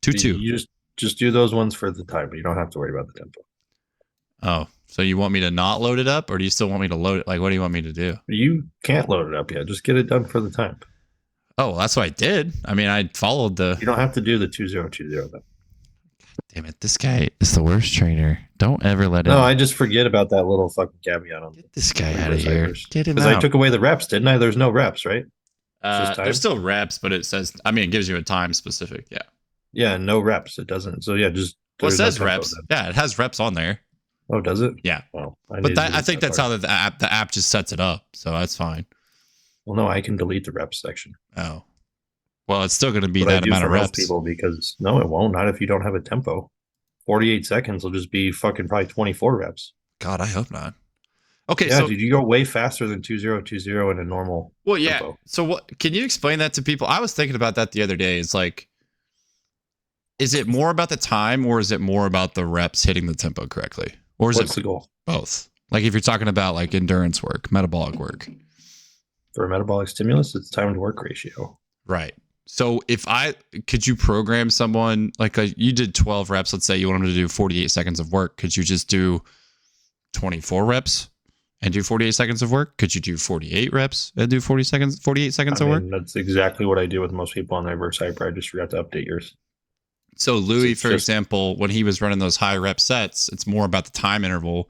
2-2. You just do those ones for the time, but you don't have to worry about the tempo. Oh, so you want me to not load it up, or do you still want me to load it? Like, what do you want me to do? You can't load it up yet. Just get it done for the time. Oh, well, that's what I did. I mean, I followed the... You don't have to do the 2020 then. Damn it, this guy is the worst trainer. Don't ever let him... No, I just forget about that little fucking caveat on Get this guy out of here. Get him out. Because I took away the reps, didn't I? There's no reps, right? It's just There's time. still reps, but it says, I mean, it gives you a time specific. Yeah. Yeah, no reps. It doesn't. So yeah, just Well, it there's no says tempo reps. then. Yeah, it has reps on there. Oh, does it? Yeah. Well, I But need to I delete think that that's part. how the app just sets it up. So that's fine. Well, no, I can delete the reps section. Oh. Well, it's still going to be What I that do amount for of most reps. people because no, it won't. Not if you don't have a tempo. 48 seconds will just be fucking probably 24 reps. God, I hope not. Okay, Yeah, so dude, you go way faster than 2020 in a normal well, yeah. tempo. So what can you explain that to people? I was thinking about that the other day. It's like, is it more about the time or is it more about the reps hitting the tempo correctly? Or is What's it the goal? both? Like if you're talking about like endurance work, metabolic work. For a metabolic stimulus, it's time to work ratio. Right. So if I could you program someone like you did 12 reps, let's say you want them to do 48 seconds of work, could you just do 24 reps and do 48 seconds of work? Could you do 48 reps and do 48 seconds I of work? mean, that's exactly what I do with most people on my Verse Hyper. I just forgot to update yours. So Louis, It's for just- example, when he was running those high rep sets, it's more about the time interval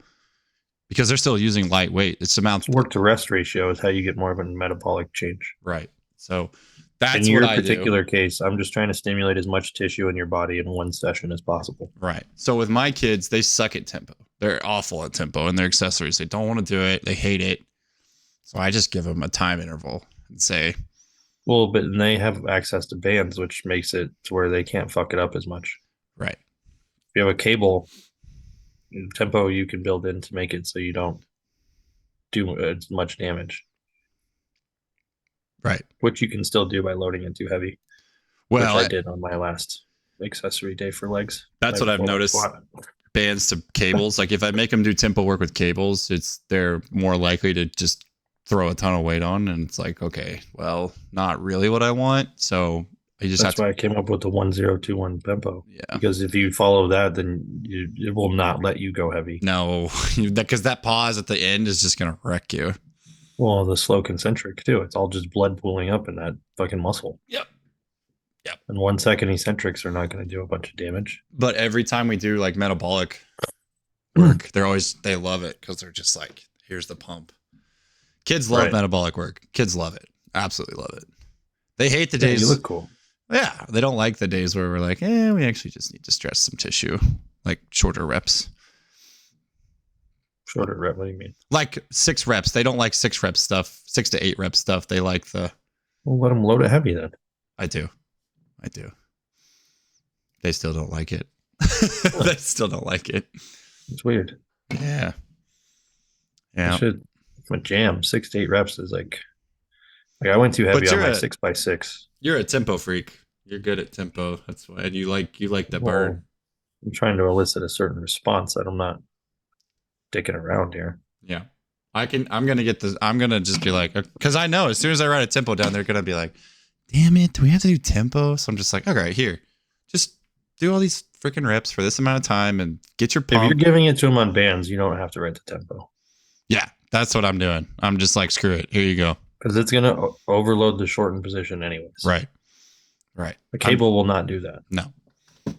because they're still using lightweight. It's amount Work to rest ratio is how you get more of a metabolic change. right. So that's In what your I particular case, I'm just trying to stimulate as much tissue in your body in one session as possible. do. Right. So with my kids, they suck at tempo. They're awful at tempo and their accessories. They don't want to do it. They hate it. So I just give them a time interval and say, Well, but they have access to bands, which makes it to where they can't fuck it up as much. right. If you have a cable tempo, you can build in to make it so you don't do as much damage, Right. which you can still do by loading it too heavy. Well, which I did on my last accessory day for legs. That's what I've noticed. Bands to cables. Like if I make them do tempo work with cables, they're more likely to just throw a ton of weight on, and it's like, okay, well, not really what I want. So I just That's why I came up with the 1021 tempo. Yeah. Because if you follow that, then it will not let you go heavy. No, because that pause at the end is just gonna wreck you. Well, the slow concentric too. It's all just blood pooling up in that fucking muscle. Yep. And 1 second eccentrics are not going to do a bunch of damage. But every time we do like metabolic work, they love it because they're just like, here's the pump. Kids love metabolic work. Kids love it. Absolutely love it. They hate the days. You look cool. Yeah. They don't like the days where we're like, we actually just need to stress some tissue, like shorter reps. Shorter rep, what do you mean? Like 6 reps. They don't like 6 rep stuff, 6 to 8 rep stuff. They like the. Well, let them load it heavy then. I do. They still don't like it. They still don't like it. It's weird. Yeah. Yeah. A jam 6 to 8 reps is like I went too heavy on my 6x6. You're a tempo freak. You're good at tempo. That's why you like the burn. I'm trying to elicit a certain response that I'm not dicking around here. Yeah. I'm gonna just be like, because I know as soon as I write a tempo down, they're gonna be like, damn it, do we have to do tempo? So I'm just like, okay, here, just do all these freaking reps for this amount of time and get your pump. If you're giving it to them on bands, you don't have to write the tempo. Yeah, that's what I'm doing. I'm just like, screw it. Here you go. Because it's going to overload the shortened position anyways. Right. The cable will not do that. No. If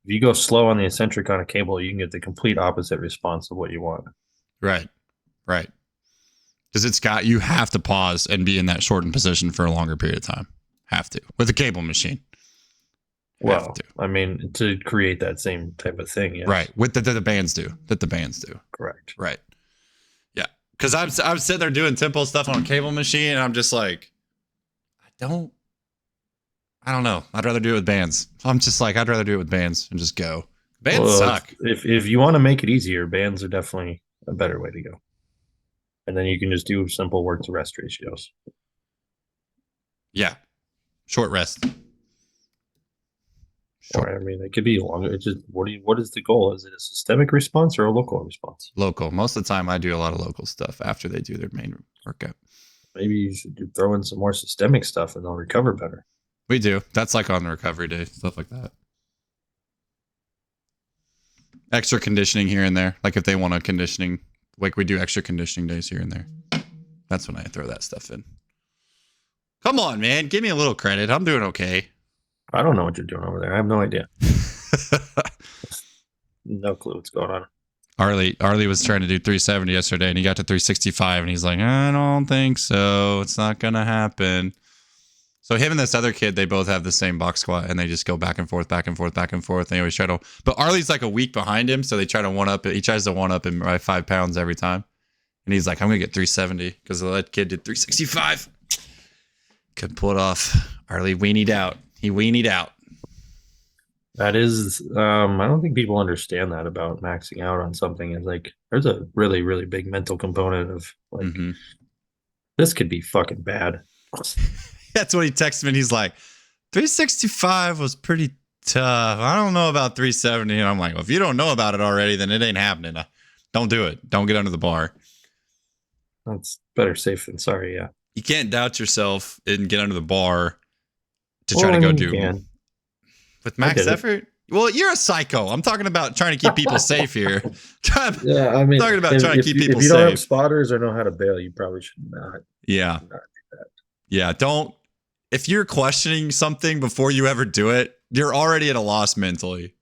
you go slow on the eccentric on a cable, you can get the complete opposite response of what you want. Right. Because you have to pause and be in that shortened position for a longer period of time. Have to. With a cable machine. Well, I mean, to create that same type of thing. Yes. Right. With the bands do. Correct. Right. Yeah. Because I'm sitting there doing tempo stuff on a cable machine, and I'm just like, I don't know. I'd rather do it with bands. I'm just like, I'd rather do it with bands and just go. Bands suck. If you want to make it easier, bands are definitely a better way to go. And then you can just do simple work to rest ratios. Yeah. Short rest. Or, I mean, it could be longer. It's just, what is the goal? Is it a systemic response or a local response? Local. Most of the time, I do a lot of local stuff after they do their main workout. Maybe you should throw in some more systemic stuff and they'll recover better. We do. That's like on the recovery day, stuff like that. Extra conditioning here and there. Like if they want a conditioning, like we do extra conditioning days here and there. That's when I throw that stuff in. Come on, man. Give me a little credit. I'm doing okay. I don't know what you're doing over there. I have no idea. No clue what's going on. Arlie was trying to do 370 yesterday, and he got to 365, and he's like, I don't think so. It's not gonna happen. So him and this other kid, they both have the same box squat, and they just go back and forth, back and forth, back and forth. They always try to, but Arlie's like a week behind him, so they try to one up. He tries to one up him by 5 pounds every time, and he's like, I'm gonna get 370 because that kid did 365. Couldn't pull it off. Arlie weenied out. He weenied out. That is, I don't think people understand that about maxing out on something. Is like, there's a really, really big mental component of like, this could be fucking bad. That's what he texted me. And he's like, 365 was pretty tough. I don't know about 370. And I'm like, well, if you don't know about it already, then it ain't happening. Don't do it. Don't get under the bar. That's better safe than sorry. Yeah. You can't doubt yourself and get under the bar to try to go do with max effort. Well, you're a psycho. I'm talking about trying to keep people safe here. Yeah, I mean, talking about trying to keep people safe. If you don't have spotters or know how to bail, you probably should not. Yeah. Not do that. Yeah. Don't. If you're questioning something before you ever do it, you're already at a loss mentally.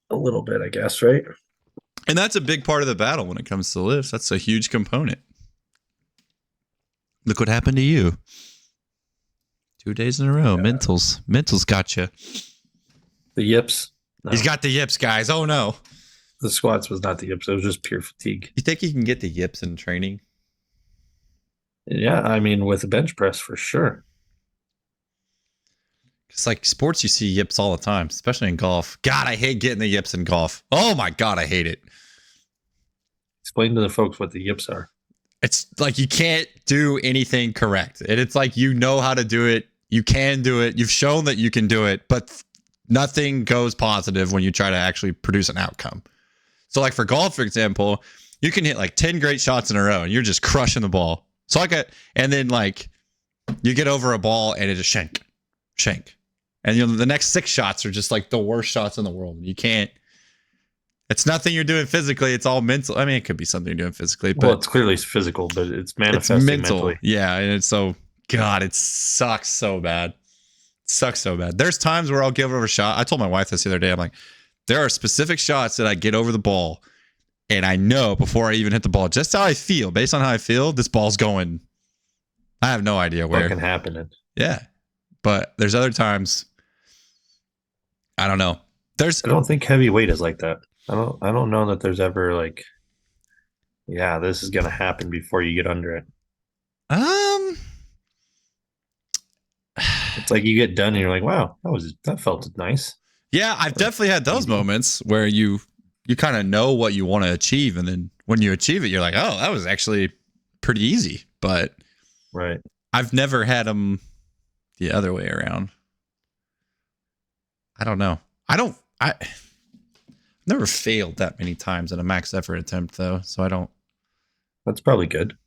A little bit, I guess, right? And that's a big part of the battle when it comes to lifts. That's a huge component. Look what happened to you. 2 days in a row. Yeah. Mentals got you. The yips. No. He's got the yips, guys. Oh, no. The squats was not the yips. It was just pure fatigue. You think you can get the yips in training? Yeah, I mean, with a bench press, for sure. It's like sports, you see yips all the time, especially in golf. God, I hate getting the yips in golf. Oh, my God, I hate it. Explain to the folks what the yips are. It's like you can't do anything correct. And it's like you know how to do it. You can do it. You've shown that you can do it, but nothing goes positive when you try to actually produce an outcome. So like for golf, for example, you can hit like 10 great shots in a row and you're just crushing the ball. So and then like you get over a ball and it just shank. And the next 6 shots are just like the worst shots in the world. You can't, it's nothing you're doing physically. It's all mental. I mean, it could be something you're doing physically, but it's clearly physical, but it's manifesting mentally. Yeah. And it's so, God, it sucks so bad. There's times where I'll give over a shot. I told my wife this the other day. I'm like, there are specific shots that I get over the ball and I know before I even hit the ball, just how I feel, based on how I feel, this ball's going. I have no idea where. What can happen? Yeah. But there's other times, I don't know. I don't think heavyweight is like that. I don't know that there's ever like, yeah, this is gonna happen before you get under it. It's like you get done and you're like, wow, that felt nice. Yeah, I've definitely had those moments where you kind of know what you want to achieve, and then when you achieve it, you're like, oh, that was actually pretty easy. But right, I've never had them the other way around. I don't know. I've never failed that many times in a max effort attempt, though, so I don't. That's probably good.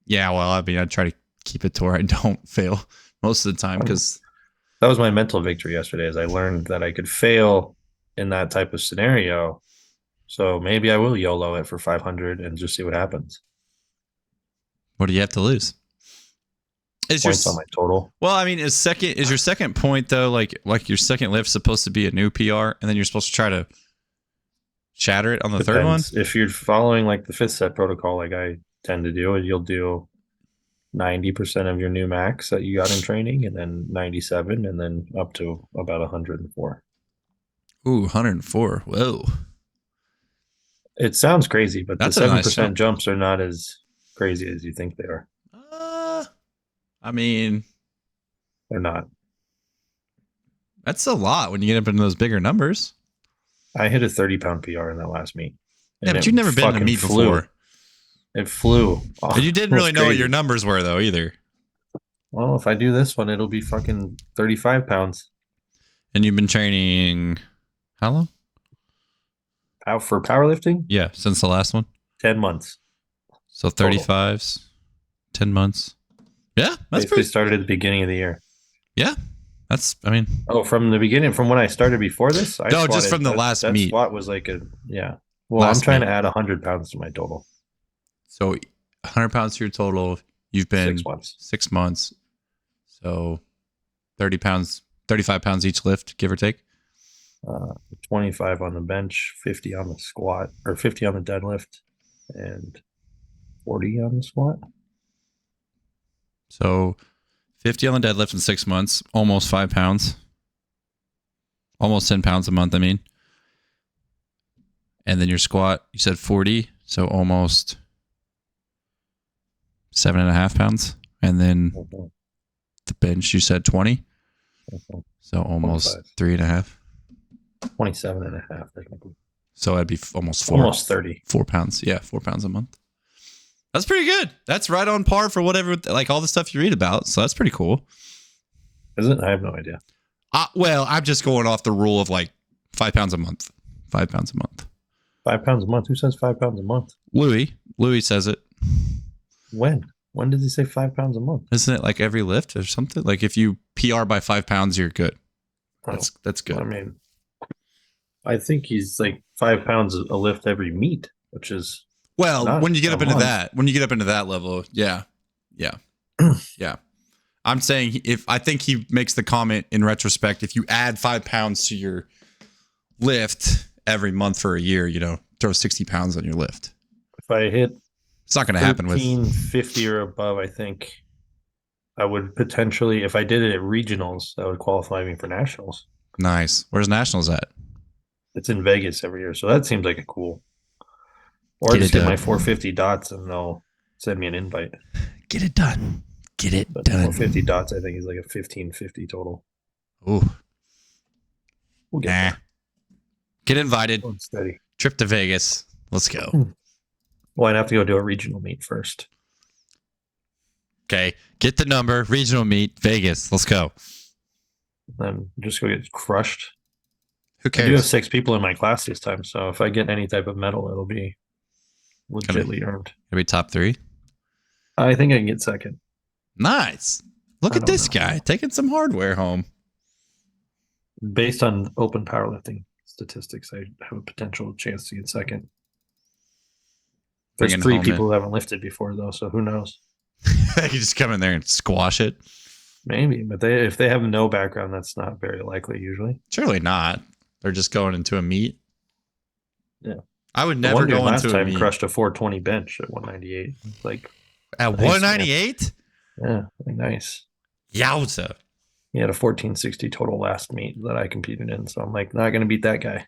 Yeah, well, I mean, I try to keep it to where I don't fail most of the time, because that was my mental victory yesterday, as I learned that I could fail in that type of scenario. So maybe I will YOLO it for 500 and just see what happens. What do you have to lose? Points on my total. Well, I mean, is your second point though, like your second lift supposed to be a new PR, and then you're supposed to try to shatter it on the third one? If you're following like the 5th set protocol, like I tend to do, you'll do 90% of your new max that you got in training, and then 97, and then up to about 104. Ooh, 104. Whoa. It sounds crazy, but that's the 7% nice jumps are not as crazy as you think they are. I mean, they're not. That's a lot when you get up into those bigger numbers. I hit a 30-pound PR in that last meet. Yeah, but you've never been in a meet before. It flew. And you didn't really know what your numbers were, though, either. Well, if I do this one, it'll be fucking 35 pounds. And you've been training how long? Out for powerlifting? Yeah, since the last one. 10 months. So 35s, 10 months. Yeah, that's basically pretty. Started at the beginning of the year. Yeah, I mean. Oh, from the beginning, from when I started before this? No, just from the last meet. That squat was like yeah. Well, I'm trying to add 100 pounds to my total. So 100 pounds to your total. You've been 6 months. 6 months. So 30 pounds, 35 pounds each lift, give or take. uh, 25 on the bench, 50 on the squat, or 50 on the deadlift, and 40 on the squat. So 50 on the deadlift in 6 months, almost 5 pounds. Almost 10 pounds a month, I mean. And then your squat, you said 40, so almost 7.5 pounds. And then the bench, you said 20. So almost 3.5. 27 and a half, technically. So that'd be almost 30. 4 pounds. Yeah, 4 pounds a month. That's pretty good. That's right on par for whatever, like all the stuff you read about. So that's pretty cool. Is it? I have no idea. Well, I'm just going off the rule of like 5 pounds a month. 5 pounds a month. 5 pounds a month? Who says 5 pounds a month? Louis says it. When? When did he say 5 pounds a month? Isn't it like every lift or something? Like if you PR by 5 pounds, you're good. That's good. I mean, I think he's like 5 pounds a lift every meet, which is when you get up into that level, yeah. Yeah. I'm saying I think he makes the comment in retrospect, if you add 5 pounds to your lift every month for a year, throw 60 pounds on your lift. If I hit, it's not going to happen with 50 or above, I think I would potentially, if I did it at regionals, that would qualify me for nationals. Nice. Where's nationals at? It's in Vegas every year, so that seems like a cool. Or just get my 450 dots and they'll send me an invite. Get it done. Done. 450 dots, I think, is like a 1550 total. Ooh. We'll get there. Get invited. Steady. Trip to Vegas. Let's go. Well, I'd have to go do a regional meet first. Okay. Get the number. Regional meet. Vegas. Let's go. Then just go get crushed. Who cares? I do have 6 people in my class this time, so if I get any type of medal, it'll be legitly earned. It'll be top 3? I think I can get second. Nice. Look at this guy taking some hardware home. Based on open powerlifting statistics, I have a potential chance to get second. There's 3 people who haven't lifted before, though, so who knows? You just come in there and squash it. Maybe, but if they have no background, that's not very likely usually. Surely not. They're just going into a meet. Yeah. I would never go into a meet. Last time crushed a 420 bench at 198. Like at 198? Yeah, nice. Yowza. He had a 1460 total last meet that I competed in, so I'm like, not going to beat that guy.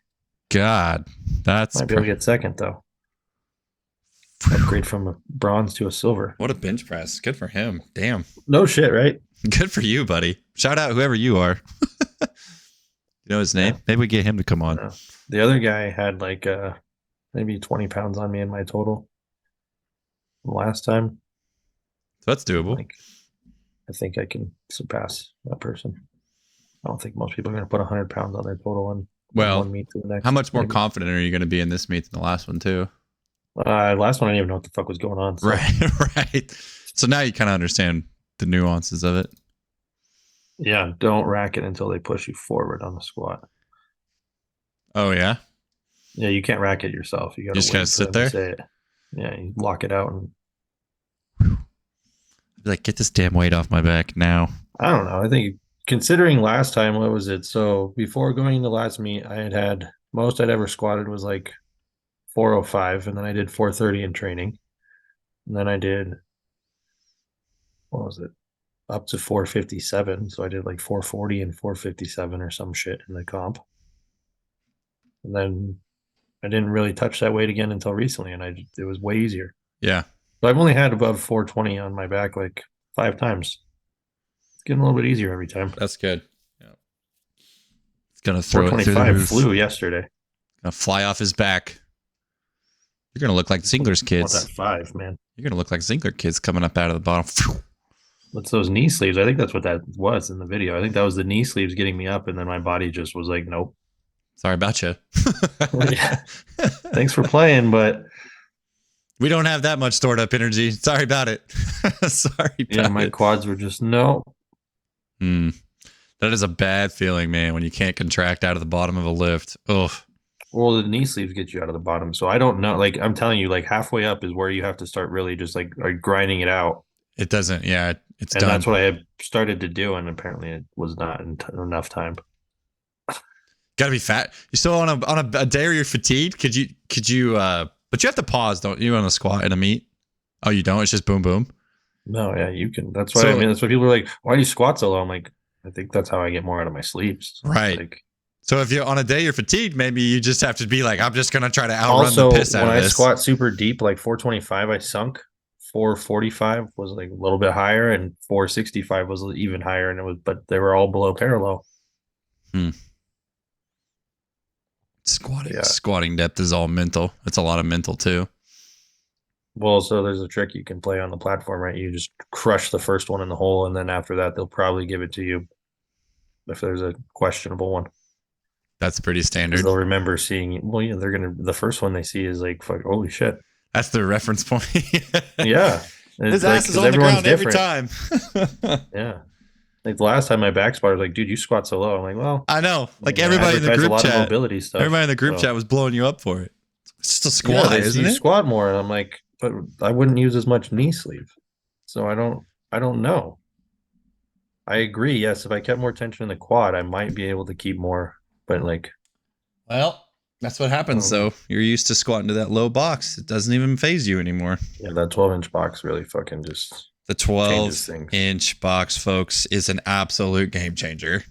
God, that's might be able to get second though. Upgrade from a bronze to a silver. What a bench press! Good for him. Damn. No shit, right? Good for you, buddy. Shout out whoever you are. You know his name? Yeah. Maybe we get him to come on. Yeah. The other guy had like maybe 20 pounds on me in my total last time. So that's doable. I think I can surpass that person. I don't think most people are going to put 100 pounds on their total in one meet to the next. How much more confident are you going to be in this meet than the last one, too? Last one, I didn't even know what the fuck was going on. So. Right. So now you kind of understand the nuances of it. Yeah, don't rack it until they push you forward on the squat. Oh, yeah? Yeah, you can't rack it yourself. You just got to sit there? Yeah, you lock it out and... Like, get this damn weight off my back now. I don't know. I think considering last time, what was it? So before going to last meet, I had most I'd ever squatted was like 405, and then I did 430 in training. And then I did, what was it? Up to 457. So I did like 440 and 457 or some shit in the comp. And then I didn't really touch that weight again until recently, and it was way easier. Yeah. So I've only had above 420 on my back like 5 times. It's getting a little bit easier every time. That's good. Yeah. It's gonna throw 425 flew yesterday. Gonna fly off his back. You're gonna look like Ziegler's kids. That 5, man. You're gonna look like Ziegler kids coming up out of the bottom. What's those knee sleeves? I think that's what that was in the video. I think that was the knee sleeves getting me up, and then my body just was like, nope. Sorry about you. Yeah. Thanks for playing, but we don't have that much stored up energy. Sorry about it. Sorry about yeah, my quads were just no. That is a bad feeling, man, when you can't contract out of the bottom of a lift. Ugh. Well, the knee sleeves get you out of the bottom. So I don't know. Like, I'm telling you, like halfway up is where you have to start really just like grinding it out. It doesn't. Yeah, it's and done. That's what I had started to do. And apparently it was not enough time. Gotta be fat. You still on a day where you're fatigued? Could you but you have to pause, don't you, on a squat and a meet? Oh, you don't? It's just boom boom. No, yeah, you can. That's why So I mean that's why people are like, why do you squat so low? I'm like, I think that's how I get more out of my sleeves. right. Like So if you're on a day you're fatigued, maybe you just have to be like, I'm just gonna try to outrun also the piss out when of I this. squat super deep, like 425, I sunk. 445 was like a little bit higher, and 465 was even higher, and it was but they were all below parallel. Squatting depth is all mental. It's a lot of mental too. Well, so there's a trick you can play on the platform, right? You just crush the first one in the hole, and then after that, they'll probably give it to you if there's a questionable one. That's pretty Because standard. they'll remember seeing, well, yeah, the first one they see is like, fuck, holy shit. That's their reference point. Yeah. His like, ass is on the ground every time. Yeah. Like the last time my back spot was like, dude, you squat so low. I'm like, well, I know. Like I everybody in the advertise group a lot chat, of mobility stuff. everybody in the group so- chat was blowing you up for it. It's just a Yeah, squat, they see isn't you it? squat more, and I'm like, but I wouldn't use as much knee sleeve. So I don't know. I agree. Yes, if I kept more tension in the quad, I might be able to keep more. But like, Well, that's what happens know. though. You're used to squatting to that low box. It doesn't even phase you anymore. yeah, that 12-inch box really fucking just The changes 12 things. inch box, folks, is an absolute game changer.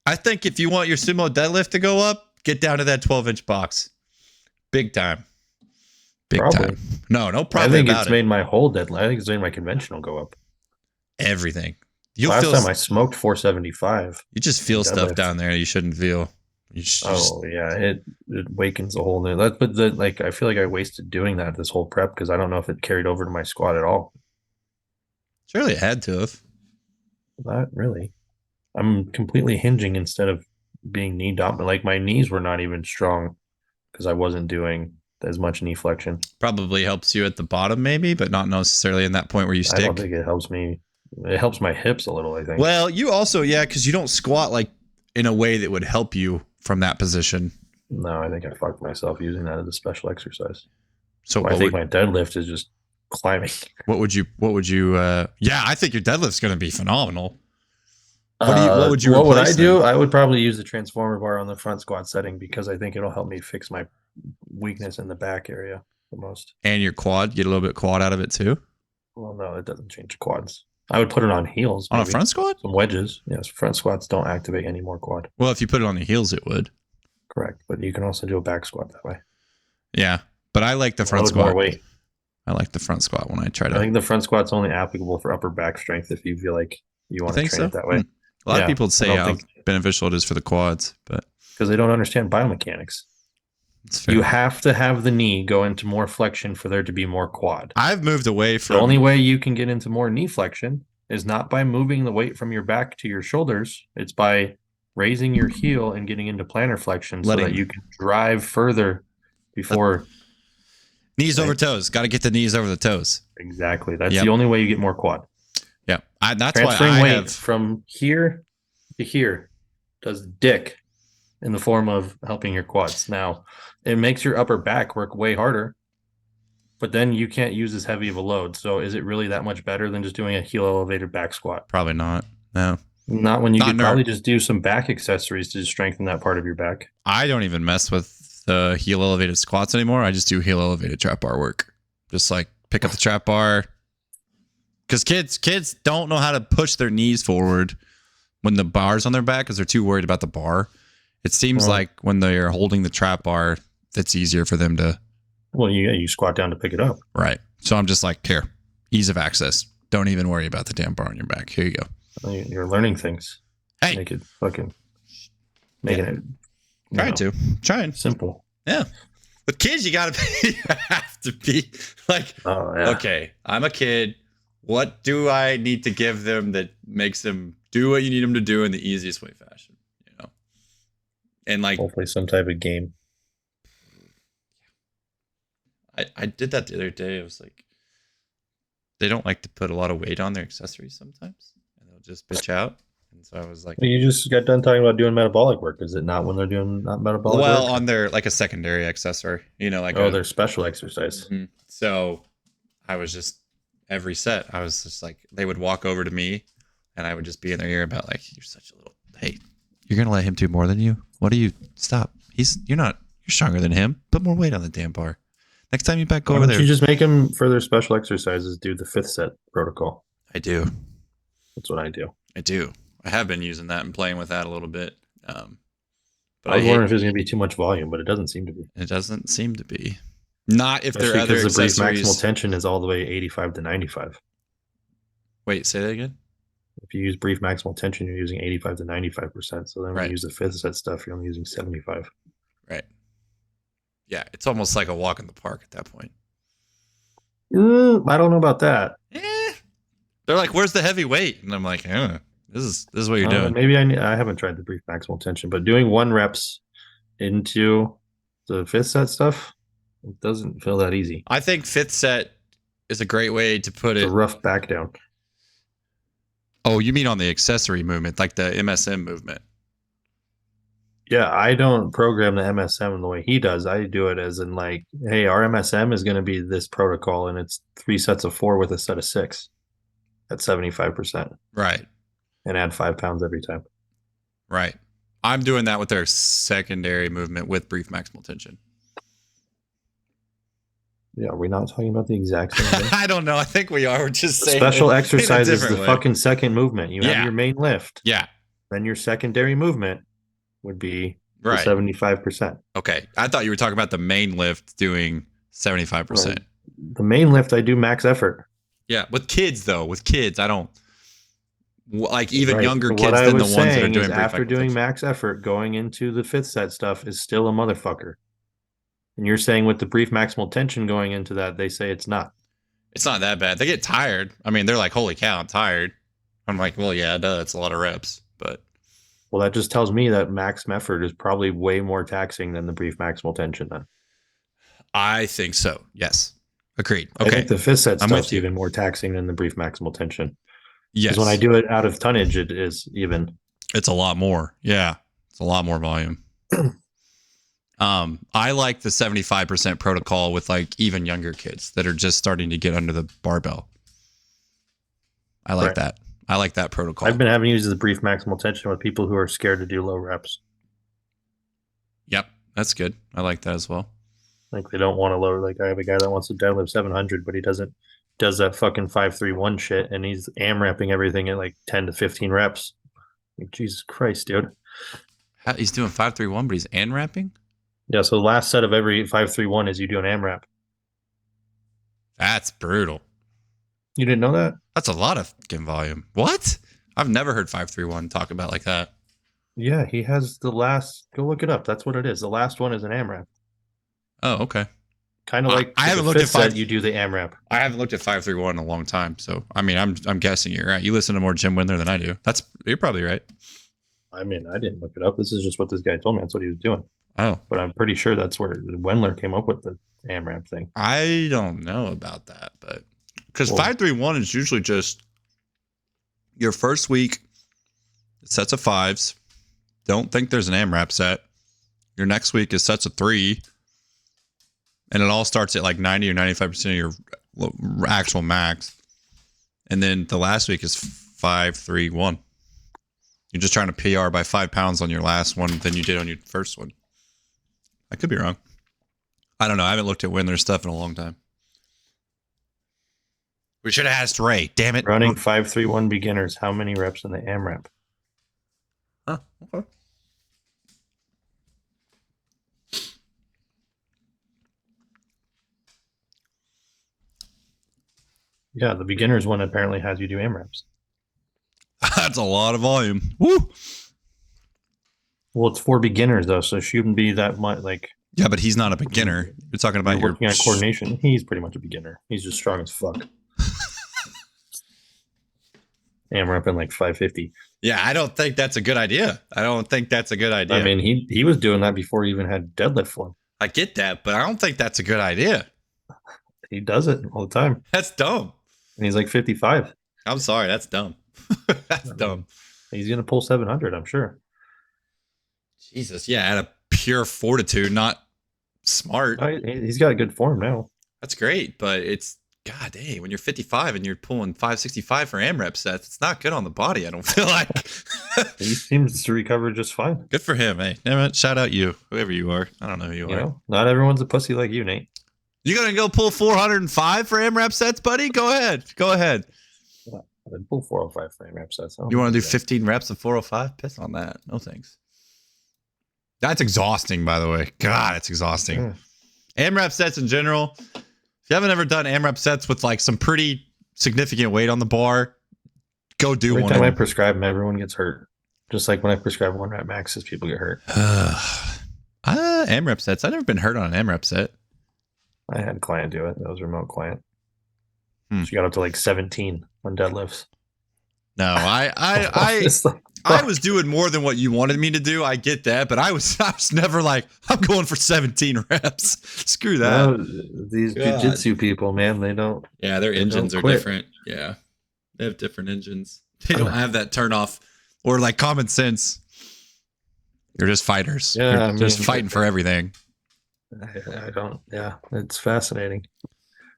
I think if you want your sumo deadlift to go up, get down to that 12-inch box. Big time. Big Probably. time. No I problem think about it's it. made my whole deadlift. I think it's made my conventional go up. Everything. You'll Last feel time I smoked 475. you just feel stuff deadlift. down there you shouldn't feel. You just, Oh yeah, it wakens a whole new. That, but like I feel like I wasted doing that this whole prep because I don't know if it carried over to my squat at all. surely it had to have. Not really. I'm completely hinging instead of being knee dominant. Like my knees were not even strong because I wasn't doing as much knee flexion. Probably helps you at the bottom, maybe, but not necessarily in that point where you I don't stick. think it helps me. It helps my hips a little, I think. Well, you also, yeah, because you don't squat like in a way that would help you from that position. No, I think I fucked myself using that as a special exercise. So I think my deadlift is just climbing. what would you yeah, I think your deadlift's going to be phenomenal. What would you What would I replace do? then? I would probably use the transformer bar on the front squat setting because I think it'll help me fix my weakness in the back area the most. And your quad, get a little bit quad out of it too? Well, no, it doesn't change the quads. I would put it on heels. On a maybe. front squat? Some wedges. Yes, front squats don't activate any more quad. Well, if you put it on the heels, it would. Correct, but you can also do a back squat that way. Yeah, but I like the front Load squat. more weight. I like the front squat when I try to. I think the front squat's only applicable for upper back strength if you feel like you want to train it that way. A lot of Yeah, people I say don't how think- beneficial it is for the quads, but Because they don't understand biomechanics. it's fair. You have to have the knee go into more flexion for there to be more quad. I've moved away The from only way you can get into more knee flexion is not by moving the weight from your back to your shoulders. It's by raising your heel and getting into plantar flexion so that you can drive further before knees over toes. Got to get the knees over the toes. exactly. That's Yep. the only way you get more quad. Yeah, that's Transferring why I weight have. from here to here does dick in the form of helping your quads. Now, it makes your upper back work way harder, but then you can't use as heavy of a load. So is it really that much better than just doing a heel elevated back squat? Probably not. No, Not when you Not could nerd. probably just do some back accessories to strengthen that part of your back. I don't even mess with the heel elevated squats anymore. I just do heel elevated trap bar work. Just like pick up the trap bar. Because kids don't know how to push their knees forward when the bar's on their back because they're too worried about the bar. It seems like when they're holding the trap bar, it's easier for them to. Well, you squat down to pick it up. Right. So I'm just like, here, ease of access. Don't even worry about the damn bar on your back. Here you go. You're learning things. Hey. Make it fucking making it Trying. simple. Yeah. With kids, you have to be like, Oh yeah. okay, I'm a kid. What do I need to give them that makes them do what you need them to do in the easiest way fashion? You know, and like Hopefully some type of game. I did that the other day. I was like, they don't like to put a lot of weight on their accessories sometimes, and they'll just bitch out. And so I was like, You just got done talking about doing metabolic work. Is it not when they're doing not metabolic well, work? on their like a secondary accessory, you know, like their special exercise. Mhm. So I was just every set, I was just like, they would walk over to me, and I would just be in their ear about like, you're You're gonna let him do more than you? What do you stop? You're stronger than him. Put more weight on the damn bar. Next time you back go Why over don't there. you just make him for their special exercises do the 5th set protocol? I do. That's what I do. I do. I have been using that and playing with that a little bit. But I was wondering if there's going to be too much volume, but it doesn't seem to be. It doesn't seem to be. Not if there are Especially other because the brief accessories. maximal tension is all the way 85 to 95. Wait, say that again? If you use brief maximal tension, you're using 85 to 95%. So then when Right. you use the 5th set stuff, you're only using 75. Right. Yeah, it's almost like a walk in the park at that point. I don't know about that. They're like, "Where's the heavy weight?" And I'm like, this is what you're doing." Maybe I haven't tried the brief maximal tension, but doing 1 reps into the 5th set stuff, it doesn't feel that easy. I think 5th set is a great way to put It's it. a rough back down. Oh, you mean on the accessory movement, like the MSM movement? Yeah, I don't program the MSM the way he does. I do it as in like, hey, our MSM is going to be this protocol, and it's 3 sets of 4 with a set of 6 at 75%, Right. and add 5 pounds every time. Right. I'm doing that with their secondary movement with brief maximal tension. Yeah, are we not talking about the exact same thing? I don't know. I think we are. We're just saying Special exercise is the way. fucking second movement. You Yeah. have your main lift. Yeah. Then your secondary movement would be Right. 75%. Okay. I thought you were talking about the main lift doing 75%. Right. The main lift, I do max effort. Yeah. With kids, though, I don't like even Right. younger But kids what I than the was ones that are saying doing is brief after doing maximal max effort, going into the 5th set stuff is still a motherfucker. And you're saying with the brief maximal tension going into that, they say it's not. It's not that bad. They get tired. I mean, they're like, "Holy cow, I'm tired." I'm like, "Well, yeah, duh, it's a lot of reps." But Well, that just tells me that max effort is probably way more taxing than the brief maximal tension then. I think so. Yes. Agreed. I Okay. think the 5th set I'm with stuff's you. even more taxing than the brief maximal tension. Yes. Because when I do it out of tonnage, it is even. It's a lot more. Yeah. It's a lot more volume. I like the 75% protocol with like even younger kids that are just starting to get under the barbell. I like Right. that. I like that protocol. I've been having used the brief maximal tension with people who are scared to do low reps. Yep. That's good. I like that as well. Like they don't want to lower. Like I have a guy that wants to deadlift 700, but he does that fucking 5-3-1 shit, and he's AMRAPing everything at like 10 to 15 reps. Like, Jesus Christ, dude. He's doing 5-3-1, but he's AMRAPing? Yeah, so the last set of every 5-3-1 is you do an AMRAP. That's brutal. You didn't know that? That's a lot of fucking volume. What? I've never heard 5-3-1 talk about like that. Yeah, he has the last. Go look it up. That's what it is. The last one is an AMRAP. Oh, okay. Kind of like I haven't the looked at 5th set, 5. you do the AMRAP. I haven't looked at 5-3-1 in a long time, so I mean, I'm guessing you're right. You listen to more Jim Windler than I do. You're probably right. I mean, I didn't look it up. This is just what this guy told me. That's what he was doing. Oh, But I'm pretty sure that's where Wendler came up with the AMRAP thing. I don't know about that, but because Well- 5-3-1 is usually just your first week sets of 5s. Don't think there's an AMRAP set. Your next week is sets of 3, and it all starts at like 90 or 95% of your actual max, and then the last week is 5-3-1. You're just trying to PR by 5 pounds on your last one than you did on your first one. I could be wrong. I don't know. I haven't looked at Windler's stuff in a long time. We should have asked Ray. Damn it. Running 5-3-1 beginners, how many reps in the AMRAP? Huh, okay. Yeah, the beginners one apparently has you do AMRAPs. That's a lot of volume. Woo. Well, it's for beginners though, so it shouldn't be that much. Like Yeah, but he's not a beginner. You're talking about you're working on coordination. He's pretty much a beginner. He's just strong as fuck. AMRAP in like 550. Yeah, I don't think that's a good idea. I mean, he was doing that before he even had deadlift form. I get that, but I don't think that's a good idea. He does it all the time, That's dumb. and he's like 55. I'm sorry. That's dumb. That's dumb. He's gonna pull 700, I'm sure. Jesus. Yeah, out of pure fortitude, not smart. He's got a good form now. That's great, but it's God dang, when you're 55 and you're pulling 565 for AMRAP sets, it's not good on the body. I don't feel like. He seems to recover just fine. Good for him, hey. Damn it, shout out you, whoever you are. I don't know who you You are. know, not everyone's a pussy like you, Nate. You gonna go pull 405 for AMRAP sets, buddy? Go ahead. I pull 405 frame reps. You want to do 15 reps of 405? Piss on that. No thanks. That's exhausting, by the way. God, it's exhausting. AMRAP sets in general. If you haven't ever done AMRAP sets with like some pretty significant weight on the bar, go do Every one. time I prescribe them, everyone gets hurt. Just like when I prescribe 1 rep maxes, people get hurt. AMRAP sets. I've never been hurt on an AMRAP set. I had a client do it. That was a remote client. She got up to like 17 on deadlifts. No, I was doing more than what you wanted me to do. I get that, but I was never like, I'm going for 17 reps. Screw that. No, these jiu-jitsu people, man, they don't. Yeah, their engines are different. Yeah, they have different engines. They don't have that turn off or like common sense. You're just fighters. Yeah, You're just fighting for everything. I don't. Yeah, it's fascinating.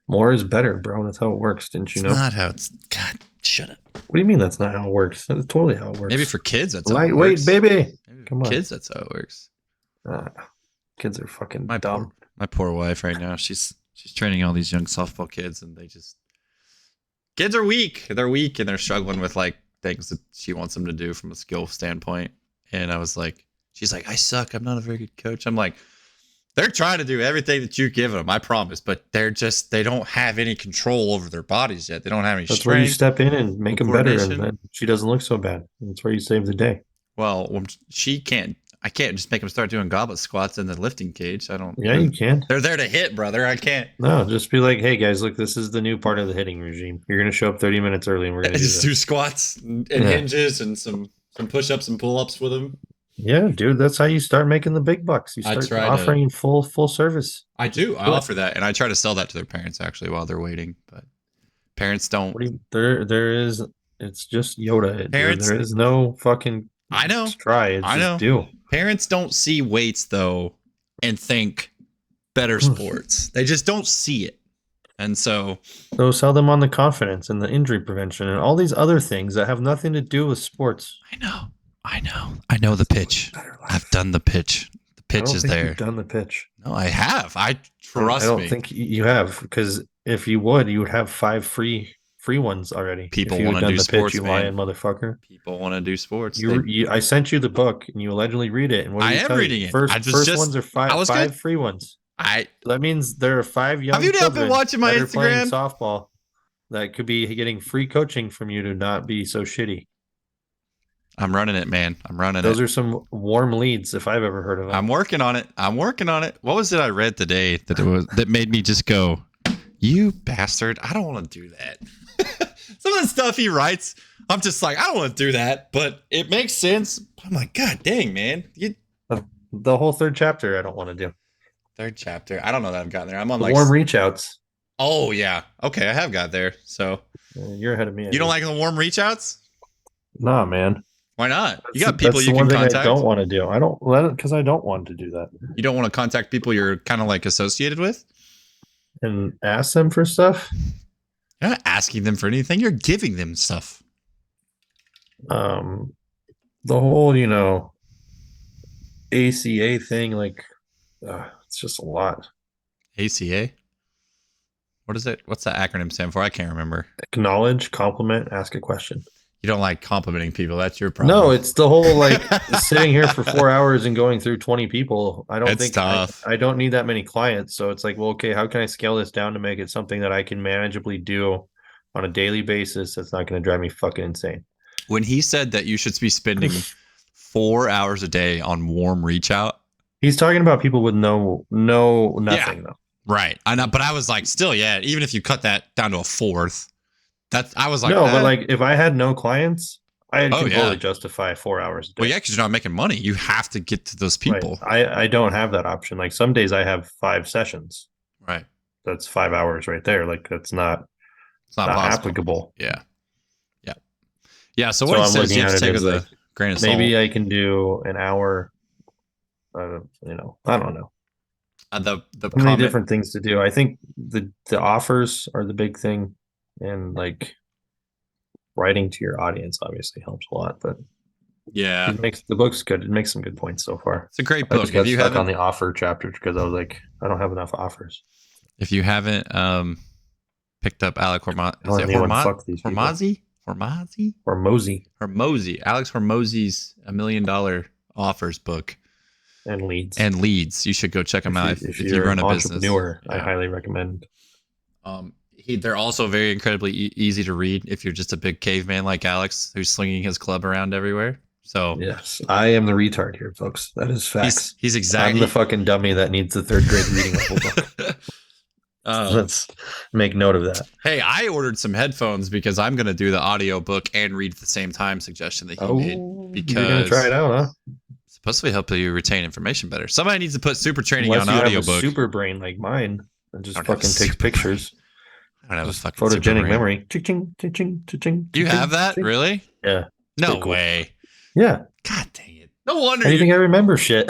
More is better, bro. That's how it works. Didn't you know? It's not how it's. God, shut up. What do you mean that's not how it works? That's totally how it works. Maybe for kids, that's how it works. Lightweight, baby. Come on. Kids, that's how it works. Kids are fucking dumb. My poor wife right now. She's training all these young softball kids, and kids are weak. They're weak, and they're struggling with like things that she wants them to do from a skill standpoint. And I was like, she's like, I suck. I'm not a very good coach. I'm like, they're trying to do everything that you're giving them, I promise, but they don't have any control over their bodies yet. They don't have any That's strength. where you step in and make them better, and then she doesn't look so bad. That's where you save the day. Well, I can't just make them start doing goblet squats in the lifting cage. I don't. Yeah, you can. They're there to hit, brother. I can't. No, just be like, hey guys, look, this is the new part of the hitting regime. You're gonna show up 30 minutes early, and we're gonna just do squats and hinges and some push-ups and pull-ups with them. Yeah, dude, that's how you start making the big bucks. You start offering full service. I do. I offer that, and I try to sell that to their parents actually while they're waiting. But parents don't. There is. It's just Yoda. Parents, there is no fucking. I know. Try. It's I know. Do. Parents don't see weights though, and think better sports. They just don't see it, and so sell them on the confidence and the injury prevention and all these other things that have nothing to do with sports. I know the pitch. I've done the pitch. The pitch is there. You've done the pitch. No, I have. I trust me. I don't think you have, because if you would have 5 free ones already. People want to do sports, pitch, you lying motherfucker. People want to do sports. I sent you the book and you allegedly read it. And what I am reading it. First ones are five free ones. That means there are 5 young. Have you not been watching my Instagram? Softball that could be getting free coaching from you to not be so shitty. I'm running it, man. Those are some warm leads if I've ever heard of them. I'm working on it. What was it I read today that made me just go, you bastard? I don't want to do that. Some of the stuff he writes, I'm just like, I don't want to do that, but it makes sense. I'm like, God dang, man. The whole 3rd chapter I don't want to do. 3rd chapter. I don't know that I've gotten there. I'm on the warm reach outs. Oh yeah. Okay, I have got there. So you're ahead of me. You don't like the warm reach outs? Nah, man. Why not? You got people you can contact. I don't want to do. I don't let it because I don't want to do that. You don't want to contact people you're kind of like associated with and ask them for stuff. You're not asking them for anything. You're giving them stuff. The whole, ACA thing, like, it's just a lot. ACA? What is it? What's that acronym stand for? I can't remember. Acknowledge, compliment, ask a question. You don't like complimenting people. That's your problem. No, it's the whole like sitting here for 4 hours and going through 20 people. I don't think tough. I don't need that many clients. So it's like, well, okay, how can I scale this down to make it something that I can manageably do on a daily basis that's not going to drive me fucking insane? When he said that you should be spending 4 hours a day on warm reach out, he's talking about people with nothing though. Right. I know, but I was like, still, yeah, even if you cut that down to a fourth. I was like, no, but like if I had no clients, I can totally justify 4 hours a day. Well, yeah, because you're not making money. You have to get to those people. Right. I don't have that option. Like some days I have 5 sessions. Right. That's 5 hours right there. Like that's not applicable. Yeah. Yeah. Yeah. So what he says, you have to take with a grain of salt. Maybe I can do an hour. I don't know. The So many comment. different things to do. I think the offers are the big thing, and like writing to your audience obviously helps a lot. But Yeah, it makes the book's good. It makes some good points so far. it's a great I book. just If got you stuck on haven't, the offer chapter because I was like, I don't have enough offers. if you haven't picked up Alex is it Fuck these people. Hormozy, Alex Hormozy's $1 million offers book And leads. and leads. You should go check them out if you you're run an a business. entrepreneur, Yeah. I highly recommend. They're also very incredibly easy to read if you're just a big caveman like Alex who's slinging his club around everywhere. So yes, I am the retard here, folks. That is facts. He's exactly. I'm the fucking dummy that needs the 3rd grade reading level book. Let's make note of that. Hey, I ordered some headphones because I'm going to do the audio book and read at the same time suggestion that he made. Because you're going to try it out, huh? It's supposed to help you retain information better. Somebody needs to put super training Unless on you audio have a book. super brain like mine that just fucking takes pictures. I don't have a fucking photogenic memory. Ching, ching, ching, ching, you have that? Really? Yeah. No way. Yeah. God dang it. No wonder. How do you think I remember shit?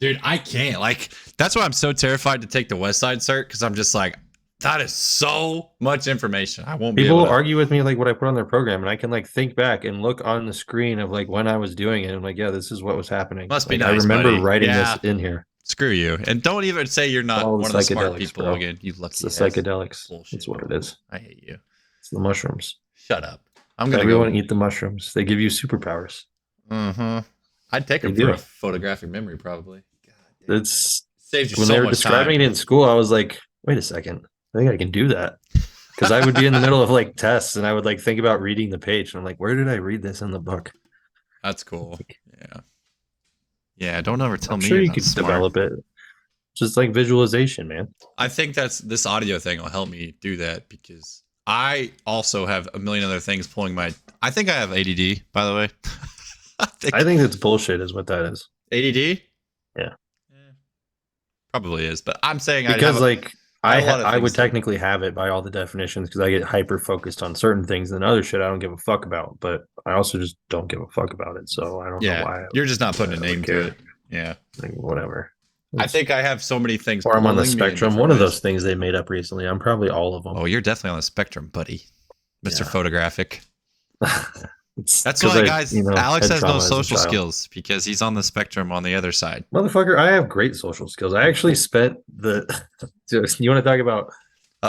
Dude, I can't. Like, that's why I'm so terrified to take the West Side cert, because I'm just like, that is so much information. I won't be People able to argue with me like what I put on their program, and I can like think back and look on the screen of like when I was doing it. And I'm like, yeah, this is what was happening. Must be like, nice, I remember buddy. writing Yeah. this in here. Screw you. And don't even say you're not one of the smart people bro. again. You lucky. It's the psychedelics. Bullshit. That's what it is. I hate you. It's the mushrooms. Shut up. I'm gonna Everyone eat the mushrooms. They give you superpowers. Mm-hmm. I'd take them for a photographic memory, probably. God, it's saves you when so they were much describing time. it in school, I was like, wait a second. I think I can do that. Because I would be in the middle of like tests and I would like think about reading the page. And I'm like, where did I read this in the book? That's cool. Yeah. Yeah. Don't ever tell me. Sure, you could develop it. Just like visualization, man. I think this audio thing will help me do that, because I also have a million other things pulling my. I think I have ADD, by the way. I think that's bullshit, is what that is. ADD? Yeah. Probably is, but I'm saying because I would to technically have it by all the definitions, because I get hyper focused on certain things and other shit I don't give a fuck about. But I also just don't give a fuck about it, so I don't know why. You're just not putting a name to it. Yeah, like, whatever. I think I have so many things. Or I'm on the spectrum. One of those things they made up recently. I'm probably all of them. Oh, you're definitely on the spectrum, buddy. Mr. Yeah. Photographic. That's why, guys, Alex has no social skills, because he's on the spectrum on the other side. Motherfucker, I have great social skills. I actually spent you want to talk about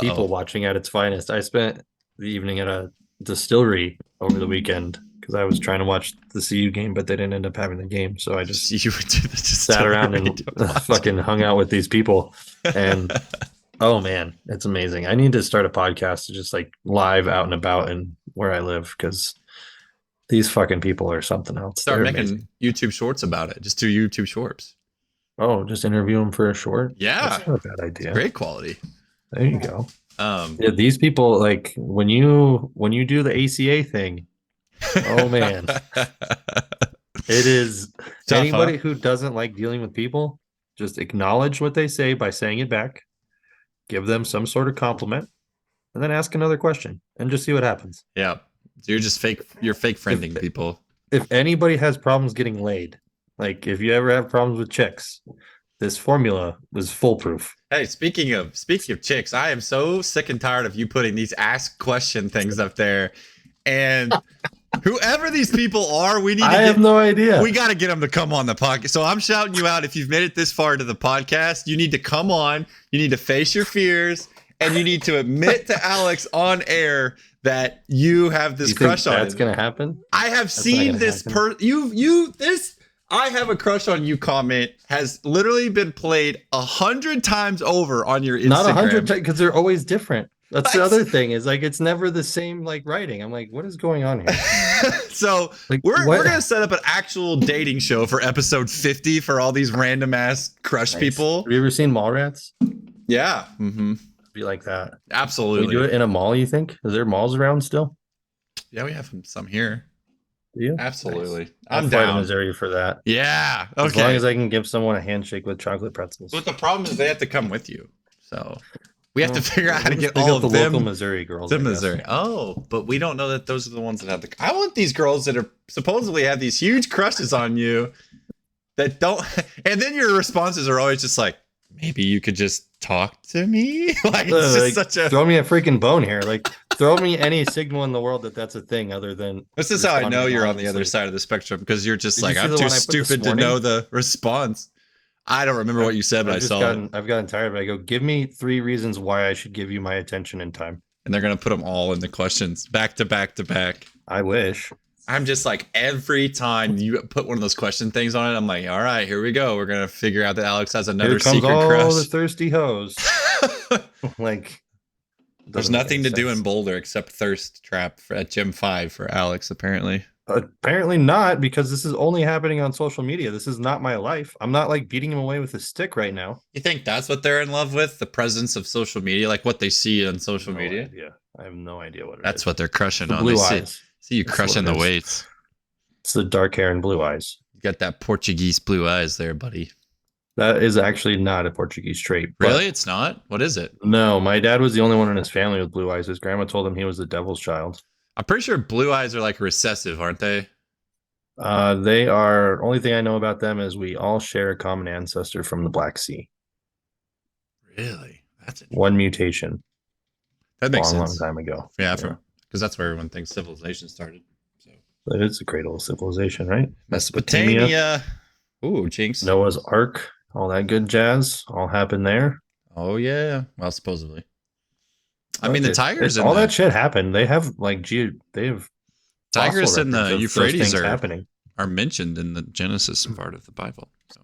people watching at its finest? I spent the evening at a distillery over the weekend because I was trying to watch the CU game, but they didn't end up having the game. So I just sat around and fucking hung out with these people. And oh man, it's amazing. I need to start a podcast to just like live out and about and where I live, because these fucking people are something else. Start making YouTube shorts about it. Just do YouTube shorts. Oh, just interview them for a short? Yeah. That's not a bad idea. Great quality. There you go. Yeah, these people, like when you do the ACA thing, oh man. It is tough, anybody who doesn't like dealing with people, just acknowledge what they say by saying it back, give them some sort of compliment, and then ask another question and just see what happens. Yeah. You're just you're fake friending people. If anybody has problems getting laid, like if you ever have problems with chicks, this formula was foolproof. Hey, speaking of chicks, I am so sick and tired of you putting these ask question things up there. And whoever these people are, I have no idea. We got to get them to come on the podcast. So I'm shouting you out. If you've made it this far to the podcast, you need to come on. You need to face your fears, and you need to admit to Alex on air that you have this crush on him. That's gonna happen. I have seen this I have a crush on you comment has literally been played 100 times over on your Instagram. Not 100 times, because they're always different. That's the other thing, is like it's never the same like writing. I'm like, what is going on here? So like, we're gonna set up an actual dating show for episode 50 for all these random ass crush people. Have you ever seen Mallrats? Yeah. Mm-hmm. Be like that. Absolutely. Can we do it in a mall, you think? Is there malls around still? Yeah, we have some here. Do you? Absolutely. Nice. I'm down to Missouri for that. Yeah. Okay. As long as I can give someone a handshake with chocolate pretzels. But the problem is they have to come with you. So we have to figure out how to get all of the them. Local Missouri girls. The Missouri. Oh, but we don't know that those are the ones that have the. I want these girls that are supposedly have these huge crushes on you that don't, and then your responses are always just like, maybe you could just talk to me. Like it's just Like, such a. throw me a freaking bone here. Like, throw me any signal in the world that that's a thing other than. This is how I know responding you're on the other anonymously. side of the spectrum because you're just Did you like, see I'm the too one I put this stupid to morning? know the response. I don't remember what you said, but I saw it. I've gotten tired of it. I go, give me 3 reasons why I should give you my attention and time. And they're gonna put them all in the questions back to back to back. I wish. I'm just like, every time you put one of those question things on it, I'm like, all right, here we go. We're gonna figure out that Alex has another Here comes secret all crush. the thirsty hoes. Like, There's doesn't make nothing any to do in sense. Boulder except thirst trap at Gym 5 for Alex, apparently. Apparently not, because this is only happening on social media. This is not my life. I'm not like beating him away with a stick right now. You think that's what they're in love with? The presence of social media, like what they see on social media? Yeah, I have no idea what it That's is. what they're crushing The on. blue They eyes. see you That's crushing what it the is. weights. It's the dark hair and blue eyes. You got that Portuguese blue eyes there, buddy. That is actually not a Portuguese trait. but Really? It's not? What is it? No, my dad was the only one in his family with blue eyes. His grandma told him he was the devil's child. I'm pretty sure blue eyes are like recessive, aren't they? They are. Only thing I know about them is we all share a common ancestor from the Black Sea. Really? One mutation. That makes long sense. time ago. Yeah, because that's where everyone thinks civilization started. So But it's the cradle of civilization, right? Mesopotamia. Ooh, jinx. Noah's Ark, all that good jazz, all happened there. Oh yeah. Well, supposedly. I mean, the tigers and all that shit happened. They have like they have tigers fossil and records the of those Euphrates things happening. are mentioned in the Genesis part of the Bible. So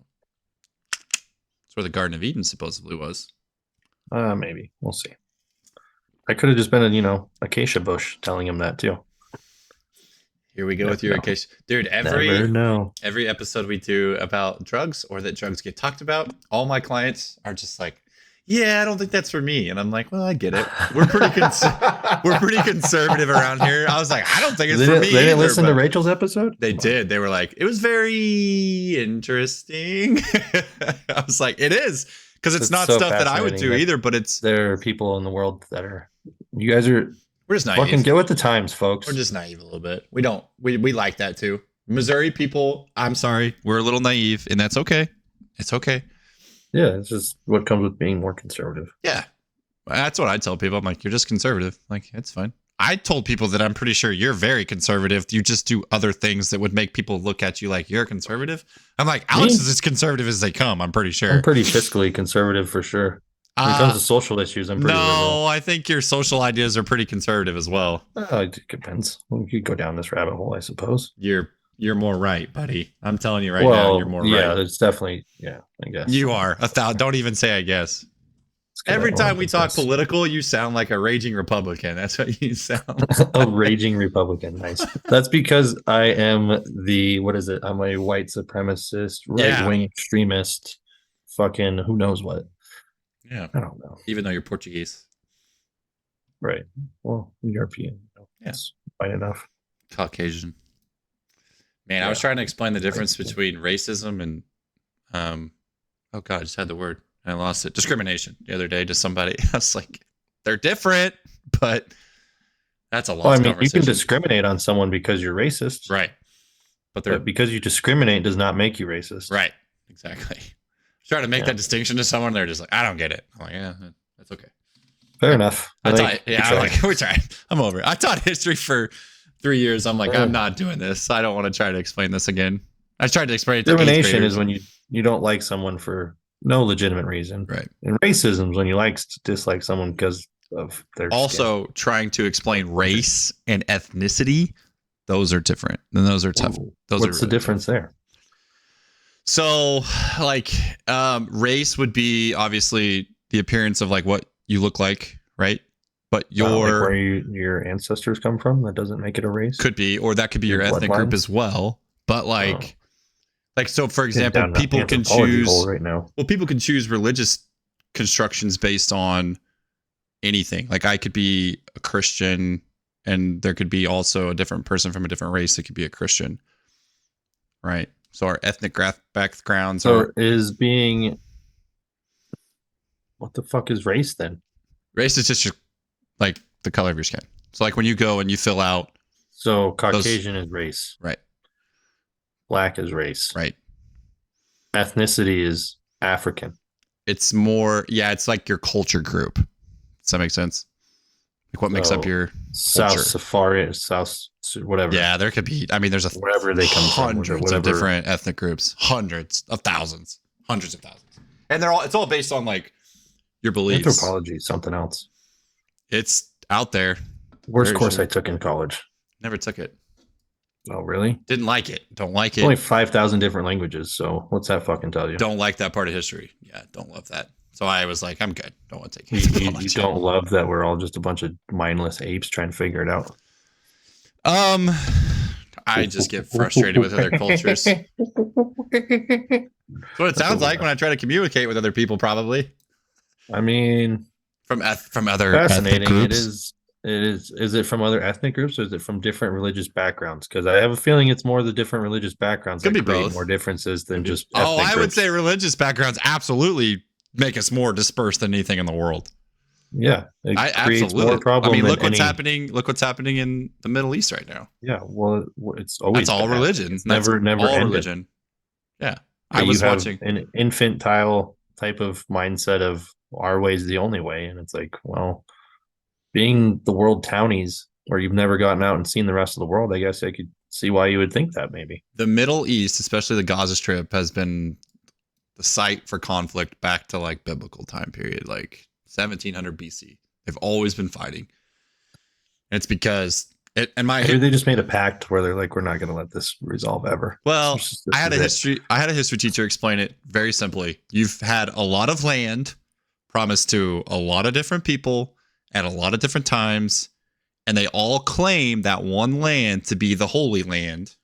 that's where the Garden of Eden supposedly was. Maybe we'll see. I could have just been a acacia bush telling him that too. Here we go with your acacia, dude. Every episode we do about drugs or that drugs get talked about, all my clients are just like, "Yeah, I don't think that's for me," and I'm like, "Well, I get it. We're pretty conservative around here." I was like, "I don't think it's for me." They didn't listen to Rachel's episode. They did. They were like, "It was very interesting." I was like, "It is." Because it's not so stuff that I would do either, but there are people in the world that are. You guys are. We're just naive. Fucking get with the times, folks. We're just naive a little bit. We like that too. Missouri people, I'm sorry, we're a little naive, and that's okay. It's okay. Yeah, it's just what comes with being more conservative. Yeah, that's what I tell people. I'm like, you're just conservative. Like, it's fine. I told people that I'm pretty sure you're very conservative. You just do other things that would make people look at you like you're conservative. I'm like, Alex is as conservative as they come. I'm pretty sure. I'm pretty fiscally conservative for sure. When it comes to social issues, I'm pretty liberal. I think your social ideas are pretty conservative as well. It depends. We could go down this rabbit hole, I suppose. You're more right, buddy. I'm telling you now, you're more right. Yeah, it's definitely, I guess. You are. Don't even say I guess. Every time we talk political, you sound like a raging Republican. That's what you sound. A raging Republican. Nice. That's because I am I'm a white supremacist, right-wing extremist, fucking who knows what. Yeah. I don't know. Even though you're Portuguese. Right. Well, European. That's fine enough. Caucasian. Man, I was trying to explain the difference between racism and oh god, I just had the word. I lost it. Discrimination the other day to somebody. I was like, they're different, but that's a lost conversation. You can discriminate on someone because you're racist. Right. But because you discriminate does not make you racist. Right. Exactly. Trying to make that distinction to someone, they're just like, I don't get it. I'm like, yeah, that's okay. Fair enough. I'm like, we're trying. I'm over it. I taught history for 3 years. I'm like, I'm not doing this. I don't want to try to explain this again. I tried to explain it to discrimination is when you don't like someone for no legitimate reason. Right. And racism is when you dislike someone because of their also skin. Trying to explain race and ethnicity, those are different. And those are tough. What's the difference there? So, like, race would be obviously the appearance of like what you look like, right? But where your ancestors come from, that doesn't make it a race. Could be, or that could be your ethnic group as well. But like so, for example, people can choose right now. Well, people can choose religious constructions based on anything. Like, I could be a Christian, and there could be also a different person from a different race that could be a Christian, right? So our ethnic backgrounds are... What the fuck is race then? Race is just like the color of your skin. So like when you go and you fill out... So Caucasian is race. Right. Black is race. Right. ethnicity is African. It's more, yeah, it's like your culture group. Does that make sense? Like what makes up So your South culture? Safari, South whatever, Yeah, there could be. I mean, there's wherever they come from, hundreds of whatever. different ethnic groups, hundreds of thousands, hundreds of thousands, and they're all. It's all based on like your beliefs. Anthropology is something else. It's out there. Worst Very course sure. I took in college. Never took it. Oh, really? Didn't like it. Don't like Only it. 5,000 different languages. So what's that fucking tell you? Don't like that part of history. Yeah, don't love that. So I was like, I'm good. Don't want to take You anthropology. don't love that we're all just a bunch of mindless apes trying to figure it out. I just get frustrated with other cultures. That's what it sounds like when I try to communicate with other people. Probably I mean, from other fascinating. ethnic groups. It is. It is. Is it from other ethnic groups or is it from different religious backgrounds? Because I have a feeling it's more the different religious backgrounds Could that be create both. more differences than just. Oh, I would groups. say religious backgrounds absolutely make us more dispersed than anything in the world. Yeah, it creates absolutely. more problem. I mean, look what's happening. Look what's happening in the Middle East right now. Yeah, well, it's always that's all religion. It's that's never all ended. religion. Yeah, I was watching an infantile type of mindset of our way is the only way, and it's like, well, being the world townies where you've never gotten out and seen the rest of the world, I guess I could see why you would think that maybe. The Middle East, especially the Gaza Strip, has been the site for conflict back to like biblical time period, like 1700 BC. They've always been fighting. And it's because maybe they just made a pact where they're like, we're not going to let this resolve ever. Well, I had a history teacher explain it very simply. You've had a lot of land promised to a lot of different people at a lot of different times, and they all claim that one land to be the Holy Land,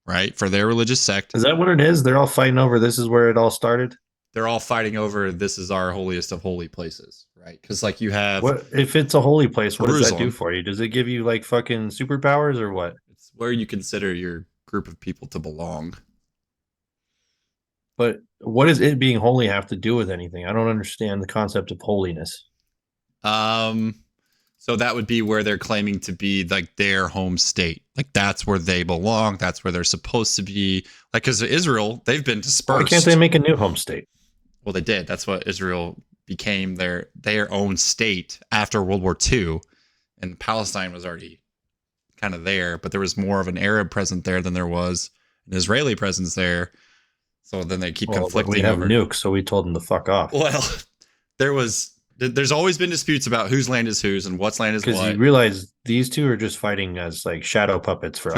right? For their religious sect. Is that what it is? They're all fighting over this is where it all started? They're all fighting over this is our holiest of holy places, right? Because like you have what if it's a holy place? Jerusalem. What does that do for you? Does it give you like fucking superpowers or what? It's where you consider your group of people to belong. But what does it being holy have to do with anything? I don't understand the concept of holiness. So that would be where they're claiming to be like their home state. Like that's where they belong. That's where they're supposed to be. Like because Israel, they've been dispersed. Why can't they make a new home state? Well, they did. That's what Israel became their own state after World War II. And Palestine was already kind of there, but there was more of an Arab presence there than there was an Israeli presence there. So then they keep conflicting. We have nukes, so we told them to fuck off. Well, there's always been disputes about whose land is whose and what's land is what. Because you realize these two are just fighting as like shadow puppets for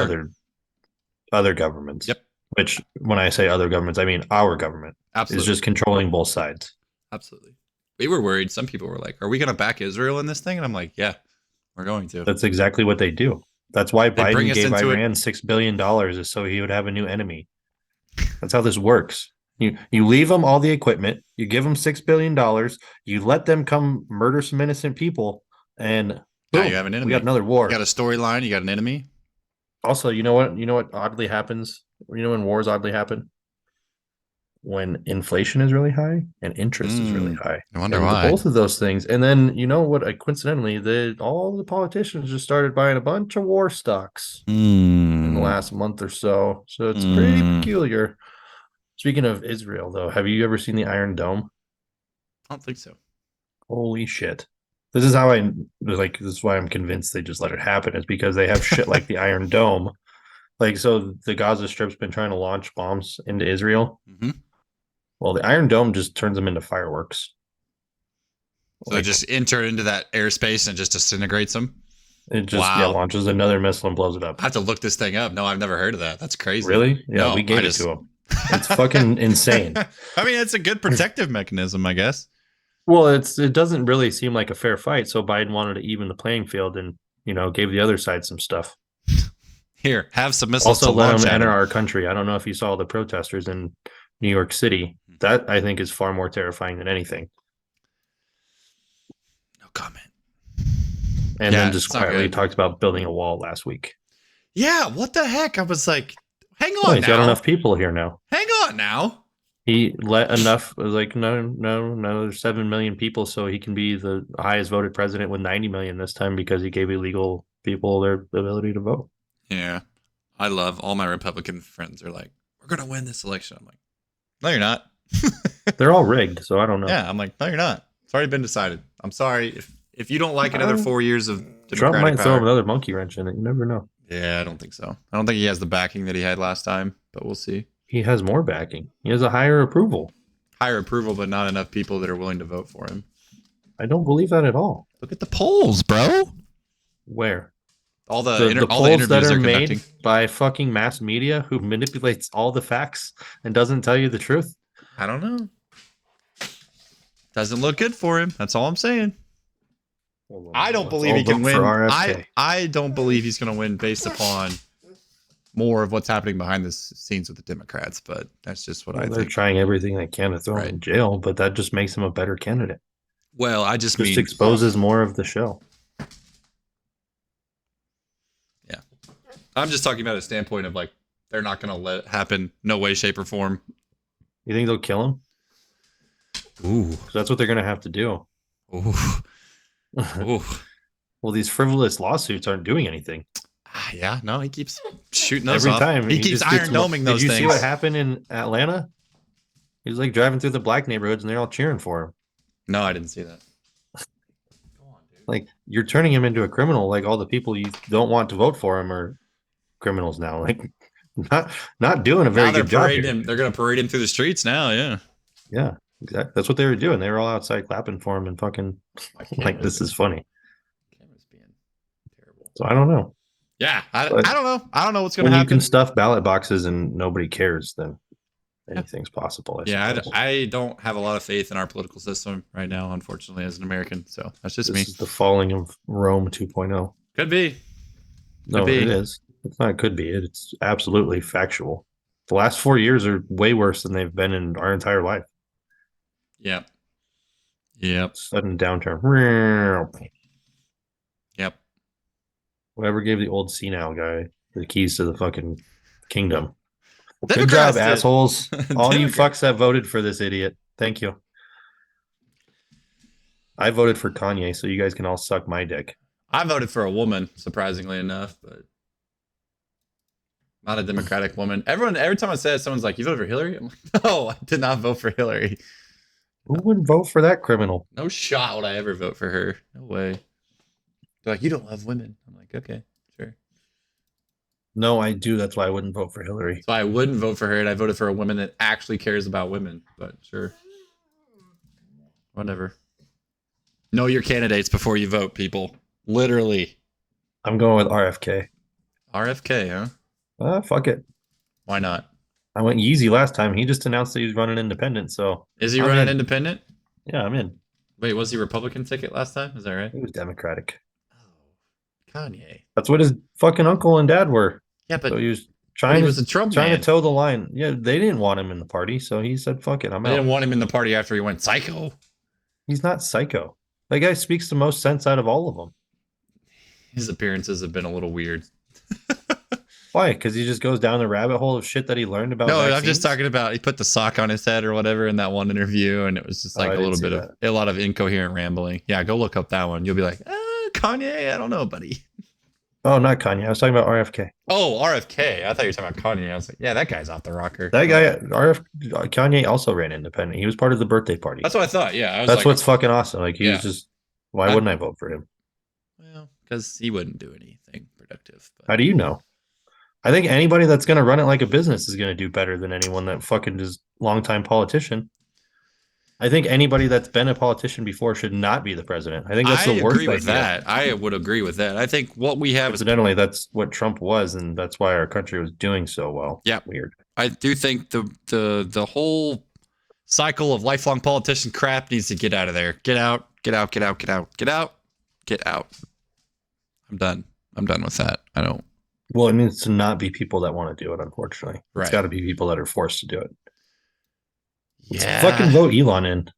other governments. Yep. Which when I say other governments, I mean our government. Absolutely. Is just controlling both sides. Absolutely. We were worried. Some people were like, "Are we going to back Israel in this thing?" And I'm like, "Yeah, we're going to." That's exactly what they do. That's why Biden gave Iran $6 billion is so he would have a new enemy. That's how this works. You leave them all the equipment, you give them $6 billion, you let them come murder some innocent people, and boom, now you have an enemy. We got another war. You got a storyline, you got an enemy. Also, you know what oddly happens? You know when wars oddly happen? When inflation is really high and interest is really high. I wonder why. Both of those things. And then you know what? Coincidentally, all the politicians just started buying a bunch of war stocks in the last month or so. So it's pretty peculiar. Speaking of Israel, though, have you ever seen the Iron Dome? I don't think so. Holy shit. This is how this is why I'm convinced they just let it happen. It's because they have shit like the Iron Dome. Like, so the Gaza Strip's been trying to launch bombs into Israel. Mm-hmm. Well, the Iron Dome just turns them into fireworks. So they just enter into that airspace and just disintegrates them? It just launches another missile and blows it up. I have to look this thing up. No, I've never heard of that. That's crazy. Really? Yeah, we gave it to them. It's fucking insane. I mean, it's a good protective mechanism, I guess. Well, it doesn't really seem like a fair fight. So Biden wanted to even the playing field and, gave the other side some stuff. Here, have some missiles. Also, let them enter our country. I don't know if you saw the protesters in New York City. That I think is far more terrifying than anything. No comment. And then just quietly talked about building a wall last week. Yeah, what the heck? I was like, hang on. He's got enough people here now. Hang on now. He let enough, like, no, there's 7 million people, so he can be the highest voted president with 90 million this time because he gave illegal people their ability to vote. Yeah. I love all my Republican friends are like, we're going to win this election. I'm like, No, you're not. They're all rigged, so I don't know. Yeah, I'm like, no, you're not. It's already been decided. I'm sorry if you don't like another 4 years of Trump Democratic might throw power. another monkey wrench in it. You never know. Yeah, I don't think so. I don't think he has the backing that he had last time, but we'll see. He has more backing. He has a higher approval. Higher approval, but not enough people that are willing to vote for him. I don't believe that at all. Look at the polls, bro. Where? All the, The all the polls that interviews are they're made conducting. by fucking mass media who manipulates all the facts and doesn't tell you the truth. I don't know. Doesn't look good for him. That's all I'm saying. I don't believe he can win. I don't believe he's going to win based upon more of what's happening behind the scenes with the Democrats, but that's just what I They're think. trying everything they can to throw him in jail, but that just makes him a better candidate. Well, I just mean exposes more of the show. Yeah. I'm just talking about a standpoint of like, they're not going to let it happen. No way, shape, or form. You think they'll kill him? Ooh. That's what they're going to have to do. Ooh. Ooh. Well, these frivolous lawsuits aren't doing anything. Yeah, no, he keeps shooting those every off. time. He keeps iron doming those things. Did you see what happened in Atlanta? He was like driving through the black neighborhoods and they're all cheering for him. No, I didn't see that. Go on, dude. Like, you're turning him into a criminal. Like, all the people you don't want to vote for him are criminals now. Like, not doing a very good job here. They're going to parade him through the streets now. Yeah. Yeah, exactly. That's what they were doing. They were all outside clapping for him and fucking like, this is funny. Camera's being terrible. So I don't know. Yeah, I don't know. I don't know what's going to happen. When you can stuff ballot boxes and nobody cares, then anything's possible. I don't have a lot of faith in our political system right now, unfortunately, as an American. So that's just me. This is the falling of Rome 2.0. Could be. No, it is. It's not could be. It's absolutely factual. The last 4 years are way worse than they've been in our entire life. Yep. Yep. Sudden downturn. Yep. Whoever gave the old senile guy the keys to the fucking kingdom. Good job, assholes. All you fucks that voted for this idiot. Thank you. I voted for Kanye, so you guys can all suck my dick. I voted for a woman, surprisingly enough, but not a Democratic woman. Every time I say it, someone's like, "You voted for Hillary?" I'm like, "No, I did not vote for Hillary." Who would vote for that criminal? No shot would I ever vote for her. No way. They're like, "You don't love women." I'm like, "Okay, sure." No, I do. That's why I wouldn't vote for Hillary. So I wouldn't vote for her, and I voted for a woman that actually cares about women. But sure, whatever. Know your candidates before you vote, people. Literally. I'm going with RFK. RFK, huh? Fuck it. Why not? I went Yeezy last time. He just announced that he's running independent. So is he running independent? Yeah, I'm in. Wait, was he Republican ticket last time? Is that right? He was Democratic. Oh, Kanye. That's what his fucking uncle and dad were. Yeah, but so he was trying to toe the line. Yeah, they didn't want him in the party, so he said, "Fuck it, I'm out." They didn't want him in the party after he went psycho. He's not psycho. That guy speaks the most sense out of all of them. His appearances have been a little weird. Why? Because he just goes down the rabbit hole of shit that he learned about. No, vaccines? I'm just talking about he put the sock on his head or whatever in that one interview, and it was just like a lot of incoherent rambling. Yeah, go look up that one. You'll be like, Kanye, I don't know, buddy. Oh, not Kanye. I was talking about RFK. Oh, RFK. I thought you were talking about Kanye. I was like, yeah, that guy's off the rocker. That guy, Kanye also ran independent. He was part of the birthday party. That's what I thought. Yeah, that's what's fucking awesome. Like he was just. Why wouldn't I vote for him? Well, because he wouldn't do anything productive. But. How do you know? I think anybody that's going to run it like a business is going to do better than anyone that fucking is longtime politician. I think anybody that's been a politician before should not be the president. I think that's the worst idea. That. I would agree with that. I think what we have incidentally, that's what Trump was, and that's why our country was doing so well. Yeah, weird. I do think the whole cycle of lifelong politician crap needs to get out of there. Get out. Get out. Get out. Get out. Get out. Get out. I'm done. I'm done with that. I don't. Well, it needs to not be people that want to do it, unfortunately. Right. It's got to be people that are forced to do it. Yeah. Let's fucking vote Elon in.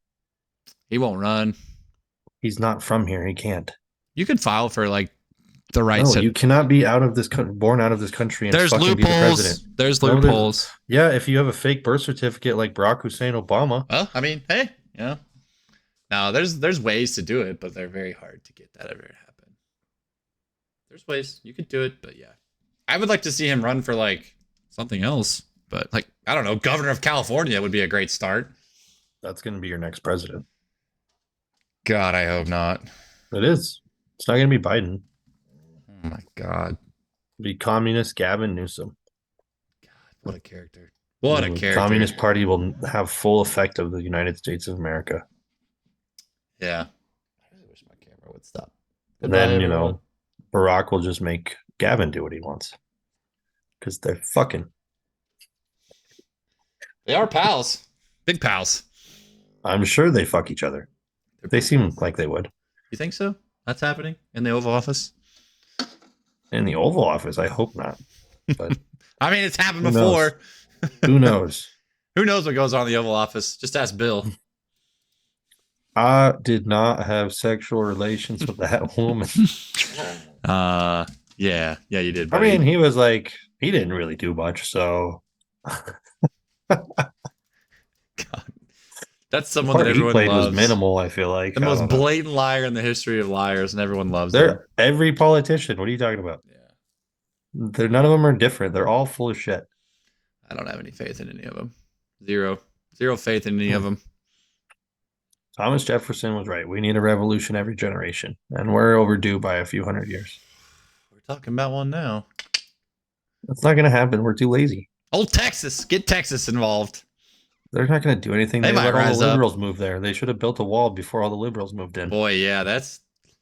He won't run. He's not from here. He can't. You can file for like the rights. No, you cannot be out of this born out of this country and there's fucking loopholes. Be the president. There's loopholes. Yeah, if you have a fake birth certificate like Barack Hussein Obama. Well, I mean, hey, yeah. Now there's ways to do it, but they're very hard to get that ever to happen. There's ways you could do it, but yeah. I would like to see him run for like something else but like, I don't know, governor of California would be a great start. That's going to be your next president. God, I hope not. It is. It's not going to be Biden. Oh my God. It'll be communist Gavin Newsom. God, what a character. What a The character. Communist Party will have full effect of the United States of America. Yeah. I really wish my camera would stop. And Goodbye, then, everyone. Barack will just make Gavin do what he wants. Because they're fucking. They are pals. Big pals. I'm sure they fuck each other. They seem like they would. You think so? That's happening in the Oval Office? In the Oval Office, I hope not. But I mean, it's happened Who before. who knows? Who knows what goes on in the Oval Office? Just ask Bill. I did not have sexual relations with that woman. Yeah, you did. I Buddy. mean, he was like, he didn't really do much, so God. That's the someone part that he everyone played loves. was minimal. I feel like The I most don't know. blatant liar in the history of liars, and everyone loves him. They're every politician. What are you talking about? Yeah, They're none of them are different. They're all full of shit. I don't have any faith in any of them. Zero faith in any of them. Thomas Jefferson was right. We need a revolution every generation, and we're overdue by a few hundred years. We're talking about one now. That's not going to happen. We're too lazy. Old Texas, get Texas involved. They're not going to do anything. They might let all rise the up. liberals move there. They should have built a wall before all the liberals moved in. Boy, yeah, that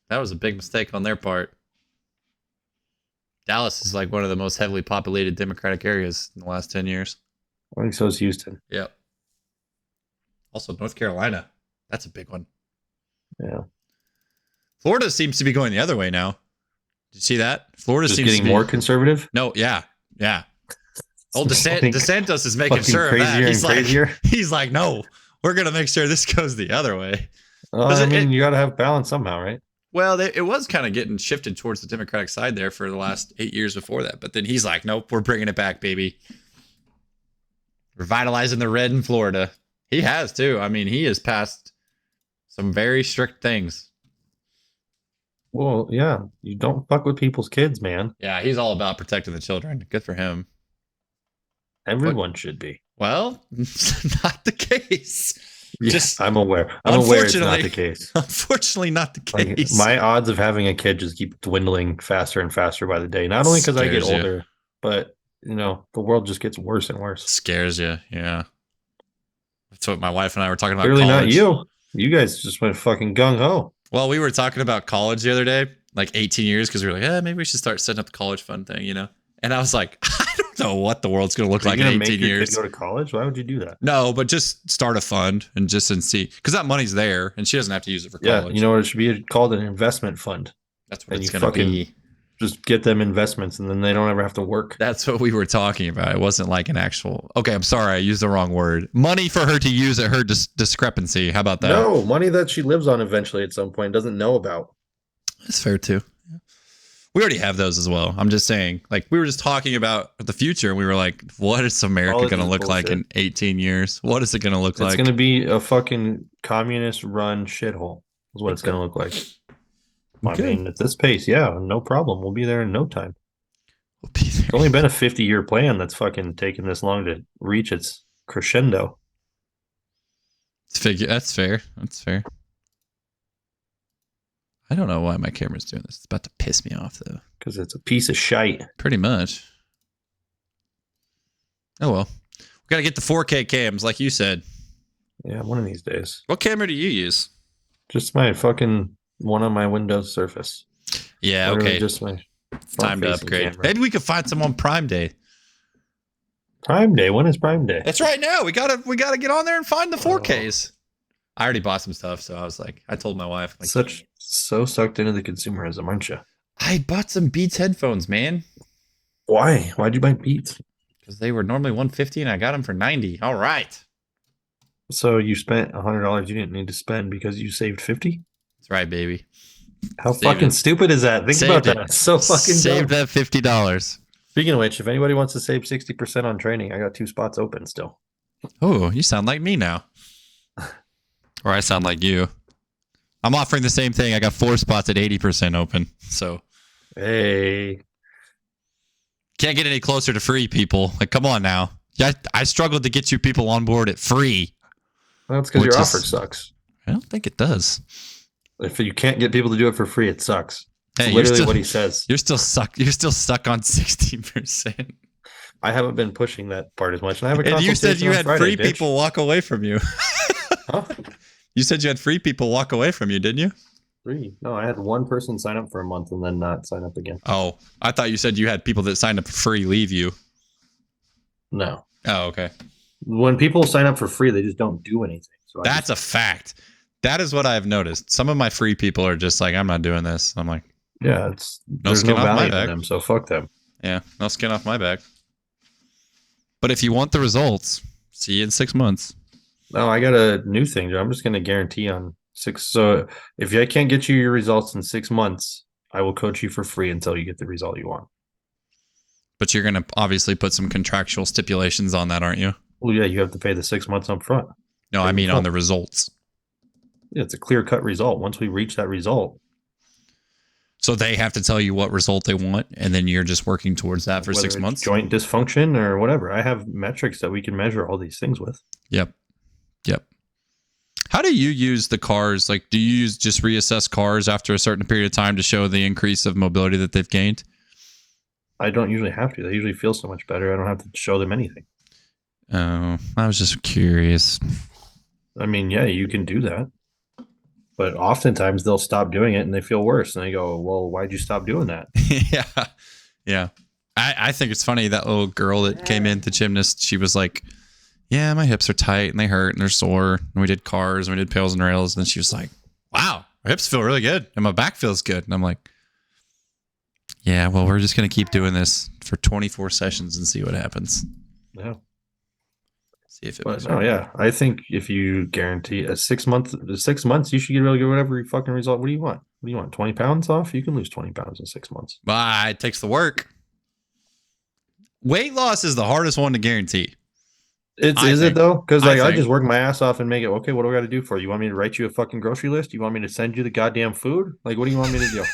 was a big mistake on their part. Dallas is like one of the most heavily populated Democratic areas in the last 10 years. I think so is Houston. Yep. Also, North Carolina. That's a big one. Yeah. Florida seems to be going the other way now. Did you see that? Florida Just seems getting to be more conservative. No, yeah. Old Fucking- DeSantis is making fucking sure of that. crazier He's and like, crazier. he's like, no, we're gonna make sure this goes the other way. I mean, you got to have balance somehow, right? Well, it was kind of getting shifted towards the Democratic side there for the last 8 years before that. But then he's like, nope, we're bringing it back, baby. Revitalizing the red in Florida. He has too. I mean, he has passed some very strict things. Well, yeah. You don't fuck with people's kids, man. Yeah, he's all about protecting the children. Good for him. Everyone should be. Well, not the case. Just I'm aware. I'm aware it's not the case. Unfortunately, not the Like, case. my odds of having a kid just keep dwindling faster and faster by the day. Not only because I get Scares you. older, but the world just gets worse and worse. Scares you, yeah. That's what my wife and I were talking about. Clearly not college. you. You guys just went fucking gung ho. Well, we were talking about college the other day, like 18 years, because we were like, maybe we should start setting up the college fund thing, And I was like, I don't know what the world's going to look Are like you in gonna 18 make your years. kid go to college? Why would you do that? No, but just start a fund and see, because that money's there, and she doesn't have to use it for Yeah, college. you know what it should be called? An investment fund. That's what and it's you going to fucking- be. Just get them investments, and then they don't ever have to work. That's what we were talking about. It wasn't like an actual. Okay, I'm sorry, I used the wrong word. Money for her to use at her discrepancy. How about that? No, money that she lives on eventually at some point doesn't know about. That's fair too. We already have those as well. I'm just saying, like, we were just talking about the future, and we were like, what is America All this going to is look like in bullshit. 18 years? What is it going to look It's like? going to be a fucking communist-run shithole. Is what it's going to look like. I Okay. mean, at this pace, yeah, no problem. We'll be there in no time. We'll be there. It's only been a 50-year plan that's fucking taken this long to reach its crescendo. That's fair. That's fair. I don't know why my camera's doing this. It's about to piss me off, though. Because it's a piece of shite. Pretty much. Oh, well. We got to get the 4K cams, like you said. Yeah, one of these days. What camera do you use? Just my fucking one on my Windows Surface. Yeah, Literally okay. Just my It's time to front-facing upgrade. camera. Maybe we could find some on Prime Day. Prime Day. When is Prime Day? That's right now. We gotta get on there and find the 4Ks. I already bought some stuff, so I was like, I told my wife, like, So sucked into the consumerism, aren't you? I bought some Beats headphones, man, Why? Why'd you buy Beats? because they were normally $150 and I got them for $90. All right, So you spent $100 you didn't need to spend because you saved $50? that's right, baby. How Saved fucking it. stupid is that? Think Saved about it. that. It's so fucking Saved dumb. that $50. Speaking of which, if anybody wants to save 60% on training, I got 2 spots open still. Oh, you sound like me now, or I sound like you. I'm offering the same thing. I got 4 spots at 80% open, so Hey. can't get any closer to free, people. Like, come on now. Yeah, I struggled to get you people on board at free. Well, that's because your offer sucks. I don't think it does. If you can't get people to do it for free, it sucks. It's Hey, literally what he says. You're still stuck on 16%. I haven't been pushing that part as much. And I have a And you said you had Friday, free people walk away from you. Huh? You said you had free people walk away from you, didn't you? Free? No, I had one person sign up for a month and then not sign up again. Oh, I thought you said you had people that signed up for free leave you. No. Oh, okay. When people sign up for free, they just don't do anything. So That's a fact. That is what I've noticed. Some of my free people are just like, I'm not doing this. I'm like, yeah, there's no value in them, so fuck them. Yeah, no skin off my back. But if you want the results, see you in 6 months. No, I got a new thing. I'm just going to guarantee on 6. So if I can't get you your results in 6 months, I will coach you for free until you get the result you want. But you're going to obviously put some contractual stipulations on that, aren't you? Well, yeah, you have to pay the 6 months up front. No, I mean on the results. Yeah, it's a clear-cut result. Once we reach that result. So they have to tell you what result they want, and then you're just working towards that for 6 months? Joint dysfunction or whatever. I have metrics that we can measure all these things with. Yep. How do you use the cars? Like, do you just reassess cars after a certain period of time to show the increase of mobility that they've gained? I don't usually have to. They usually feel so much better. I don't have to show them anything. Oh, I was just curious. I mean, yeah, you can do that. But oftentimes they'll stop doing it and they feel worse. And they go, well, why'd you stop doing that? Yeah. I think it's funny, that little girl that came in, the gymnast, she was like, yeah, my hips are tight and they hurt and they're sore. And we did cars and we did pails and rails. And then she was like, wow, my hips feel really good and my back feels good. And I'm like, yeah, well, we're just going to keep doing this for 24 sessions and see what happens. Yeah. See if it was. Oh, yeah. I think if you guarantee 6 months, you should get whatever fucking result. What do you want? What do you want? 20 pounds off? You can lose 20 pounds in 6 months. It takes the work. Weight loss is the hardest one to guarantee. Is it though? Because I just work my ass off and make it. Okay, what do I got to do for you? You want me to write you a fucking grocery list? You want me to send you the goddamn food? Like, what do you want me to do?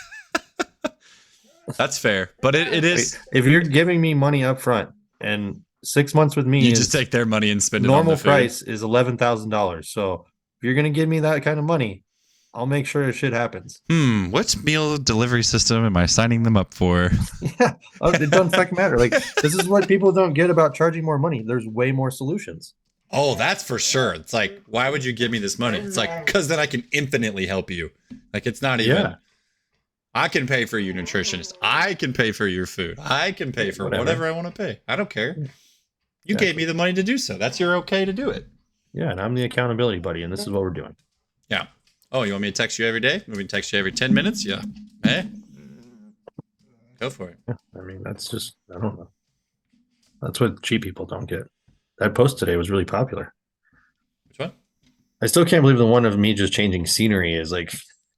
That's fair, but it is. If you're giving me money up front and 6 months with me, you just take their money and spend it. Normal on the food. price is $11,000. So if you're gonna give me that kind of money, I'll make sure shit happens. Which meal delivery system am I signing them up for? Yeah, it doesn't fucking matter. Like, this is what people don't get about charging more money. There's way more solutions. Oh, that's for sure. It's like, why would you give me this money? It's like, because then I can infinitely help you. Like, it's not even. Yeah. I can pay for your nutritionist. I can pay for your food. I can pay for whatever I want to pay. I don't care. You gave me the money to do so. That's your okay to do it. Yeah, and I'm the accountability buddy, and this is what we're doing. Yeah. Oh, you want me to text you every day? You want me to text you every 10 minutes? Yeah. Hey, go for it. Yeah, I mean, that's just, I don't know. That's what cheap people don't get. That post today was really popular. Which one? I still can't believe the one of me just changing scenery is like,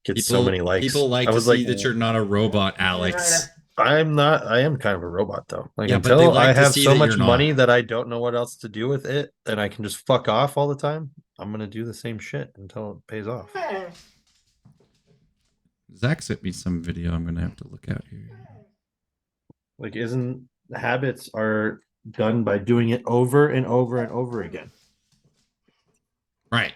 gets so many likes. People like to see that you're not a robot, Alex. I'm not. I am kind of a robot though. Like, until I have so much money that I don't know what else to do with it, and I can just fuck off all the time, I'm gonna do the same shit until it pays off. Zach sent me some video I'm gonna have to look at here. Like, isn't habits are done by doing it over and over and over again? Right.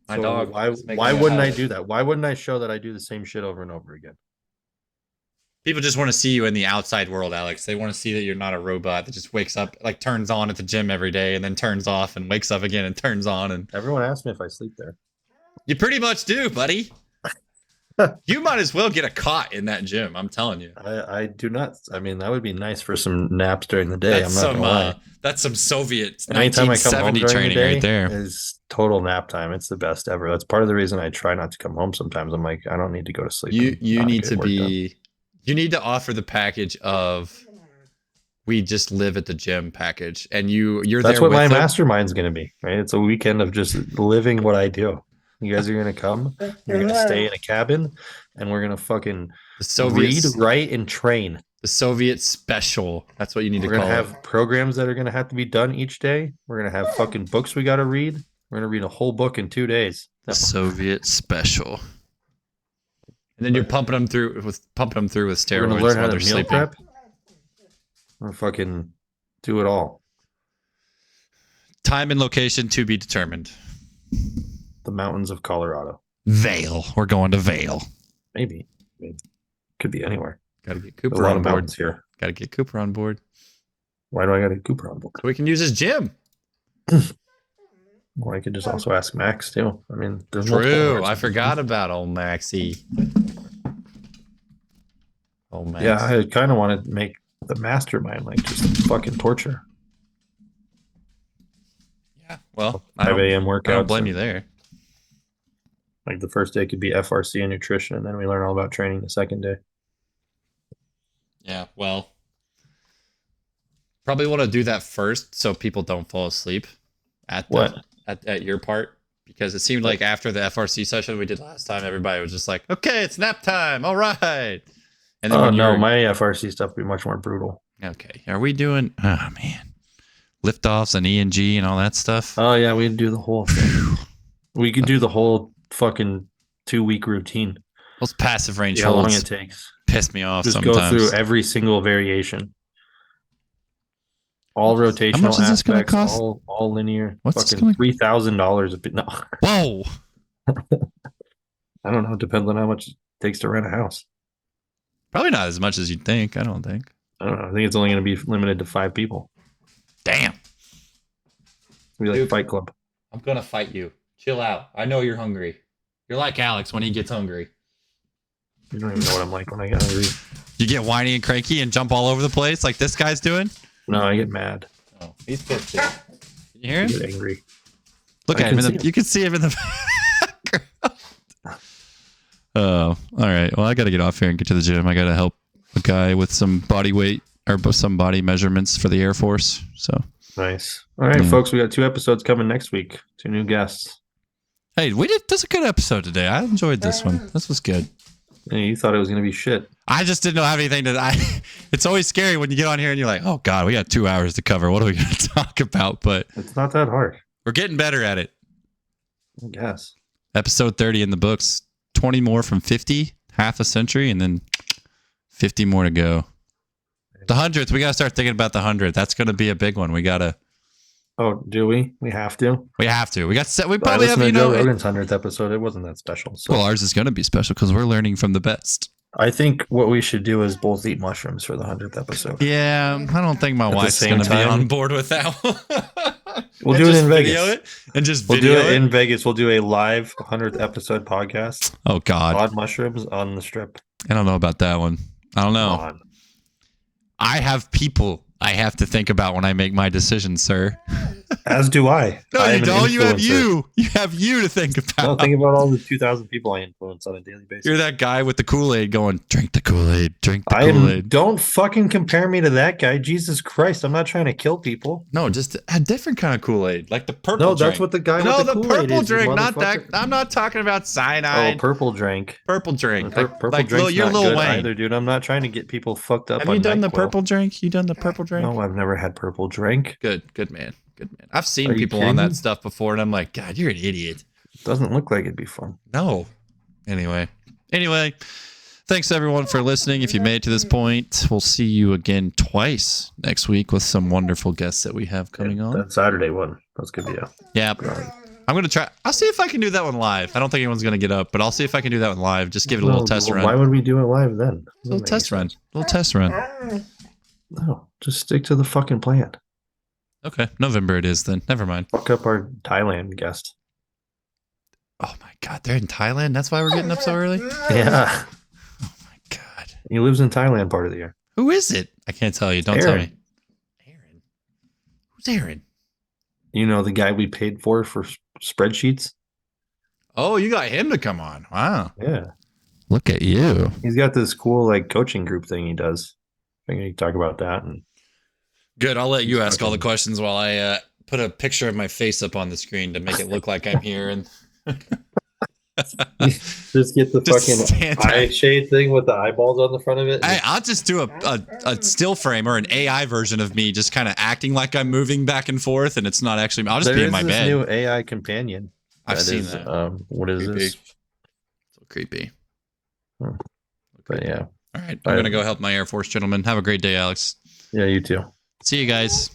My dog. Why wouldn't I do that? Why wouldn't I show that I do the same shit over and over again? People just want to see you in the outside world, Alex. They want to see that you're not a robot that just wakes up, like turns on at the gym every day and then turns off and wakes up again and turns on. And everyone asks me if I sleep there. You pretty much do, buddy. You might as well get a cot in that gym. I'm telling you. I do not. I mean, that would be nice for some naps during the day. That's I'm not gonna lie. That's some Soviet anytime 1970 training right there. Is total nap time. It's the best ever. That's part of the reason I try not to come home sometimes. I'm like, I don't need to go to sleep. You need to be. You need to offer the package of we just live at the gym package, and you're that's there. What my mastermind's going to be, right? It's a weekend of just living what I do. You guys are going to come. You're going to stay in a cabin, and we're going to fucking read, write, and train. The Soviet special. That's what you need to call it. We're going to have programs that are going to have to be done each day. We're going to have fucking books we got to read. We're going to read a whole book in 2 days. The Soviet special. And then you're pumping them through with steroids learn while they're sleeping. Prep. Or fucking Do it all. Time and location to be determined. The mountains of Colorado. Vale. We're going to Vale. Maybe. Could be anywhere. Got to get There's Cooper a lot on of board. mountains here. Got to get Cooper on board. Why do I got to get Cooper on board? So we can use his gym. Well, I could just also ask Max too. I mean, there's True. I forgot about old Maxie. Old Max. Yeah, I kind of want to make the mastermind like just fucking torture. Yeah. Well, 5 a.m. I workouts. don't blame you there. Like the first day could be FRC and nutrition, and then we learn all about training the second day. Yeah. Well, probably want to do that first so people don't fall asleep at at your part, because it seemed like after the FRC session we did last time, everybody was just like, "Okay, it's nap time. All right." And then my FRC stuff would be much more brutal. Okay. Are we doing? Oh man, liftoffs and ENG and all that stuff. Oh yeah, we'd do the whole thing. We could do the whole fucking 2-week routine. Those passive range How long holds it takes. piss me off Just sometimes. go through every single variation. All rotational How much is this gonna aspects, cost? all linear. What's fucking $3,000 a bit. No, Whoa. I don't know. It depends on how much it takes to rent a house. Probably not as much as you'd think. I don't think. I don't know. I think it's only going to be limited to 5 people. Damn. It'll be like Dude. Fight Club. I'm gonna fight you. Chill out. I know you're hungry. You're like Alex when he gets hungry. You don't even know what I'm like when I get hungry. You get whiny and cranky and jump all over the place like this guy's doing. No, I get mad. Oh, he's pissed too. Can you hear I him? get angry. Look at him. You can see him in the background. Oh, all right. Well, I got to get off here and get to the gym. I got to help a guy with some body weight or some body measurements for the Air Force. So Nice. All right, folks. We got 2 episodes coming next week. 2 new guests. Hey, this is a good episode today. I enjoyed this one. This was good. Hey, you thought it was going to be shit. I just didn't have anything it's always scary when you get on here and you're like, oh God, we got 2 hours to cover. What are we going to talk about? But It's not that hard. we're getting better at it. I guess. Episode 30 in the books, 20 more from 50, half a century, and then 50 more to go. The 100th, we got to start thinking about the 100th. That's going to be a big one. We got to. Oh, do we? We have to. We have to. We Probably probably have, to Joe Rogan's 100th episode. It wasn't that special. So. Well, ours is going to be special because we're learning from the best. I think what we should do is both eat mushrooms for the 100th episode. Yeah, I don't think my wife's going to be on board with that one. We'll do it in Vegas. We'll do it in Vegas. We'll do a live 100th episode podcast. Oh, God. Odd mushrooms on the strip. I don't know about that one. I don't know. On. I have people I have to think about when I make my decisions, sir. As do I. No, I you am an don't. You have influencer. you. You have you to think about. Don't think about all the 2,000 people I influence on a daily basis. You're that guy with the Kool-Aid going, drink the Kool-Aid, drink the Kool-Aid. Don't fucking compare me to that guy. Jesus Christ. I'm not trying to kill people. No, just a different kind of Kool-Aid, like the purple No, drink. that's what the guy No, with the the Kool-Aid purple is, drink, you not that. motherfucker. I'm not talking about cyanide. Oh, purple drink. Purple drink. Purple like drink's you're not Lil good Wayne. either, dude. I'm not trying to get people fucked up. Have on you done the NyQuil. purple drink? You done the purple drink? No, I've never had purple drink. Good man. Good man. I've seen Are you people kidding on that me? stuff before, and I'm like, God, you're an idiot. Doesn't look like it'd be fun. No. Anyway, thanks everyone for listening. If you made it to this point, we'll see you again twice next week with some wonderful guests that we have coming on. That Saturday one. That's good. Yeah. Yeah. I'm going to try. I'll see if I can do that one live. I don't think anyone's going to get up, but I'll see if I can do that one live. Just give it a little test run. Why would we do it live then? Little test run. No, just stick to the fucking plan. Okay. November it is then. Never mind. Fuck up our Thailand guest. Oh my God. They're in Thailand? That's why we're getting up so early? Yeah. Oh my God. He lives in Thailand part of the year. Who is it? I can't tell you. Don't tell me. Aaron. Who's Aaron? You know, the guy we paid for spreadsheets? Oh, you got him to come on. Wow. Yeah. Look at you. He's got this cool like coaching group thing he does. I think you can talk about that. And Good. I'll let you ask all the questions while I put a picture of my face up on the screen to make it look like I'm here. And just get the Just fucking eye shade thing with the eyeballs on the front of it. I'll just do a still frame or an AI version of me just kind of acting like I'm moving back and forth, and it's not actually. I'll just be in my bed. New AI companion. I've seen that. What is Creepy. this? So creepy. But yeah. All right. I'm going to go help my Air Force gentlemen. Have a great day, Alex. Yeah, you too. See you guys.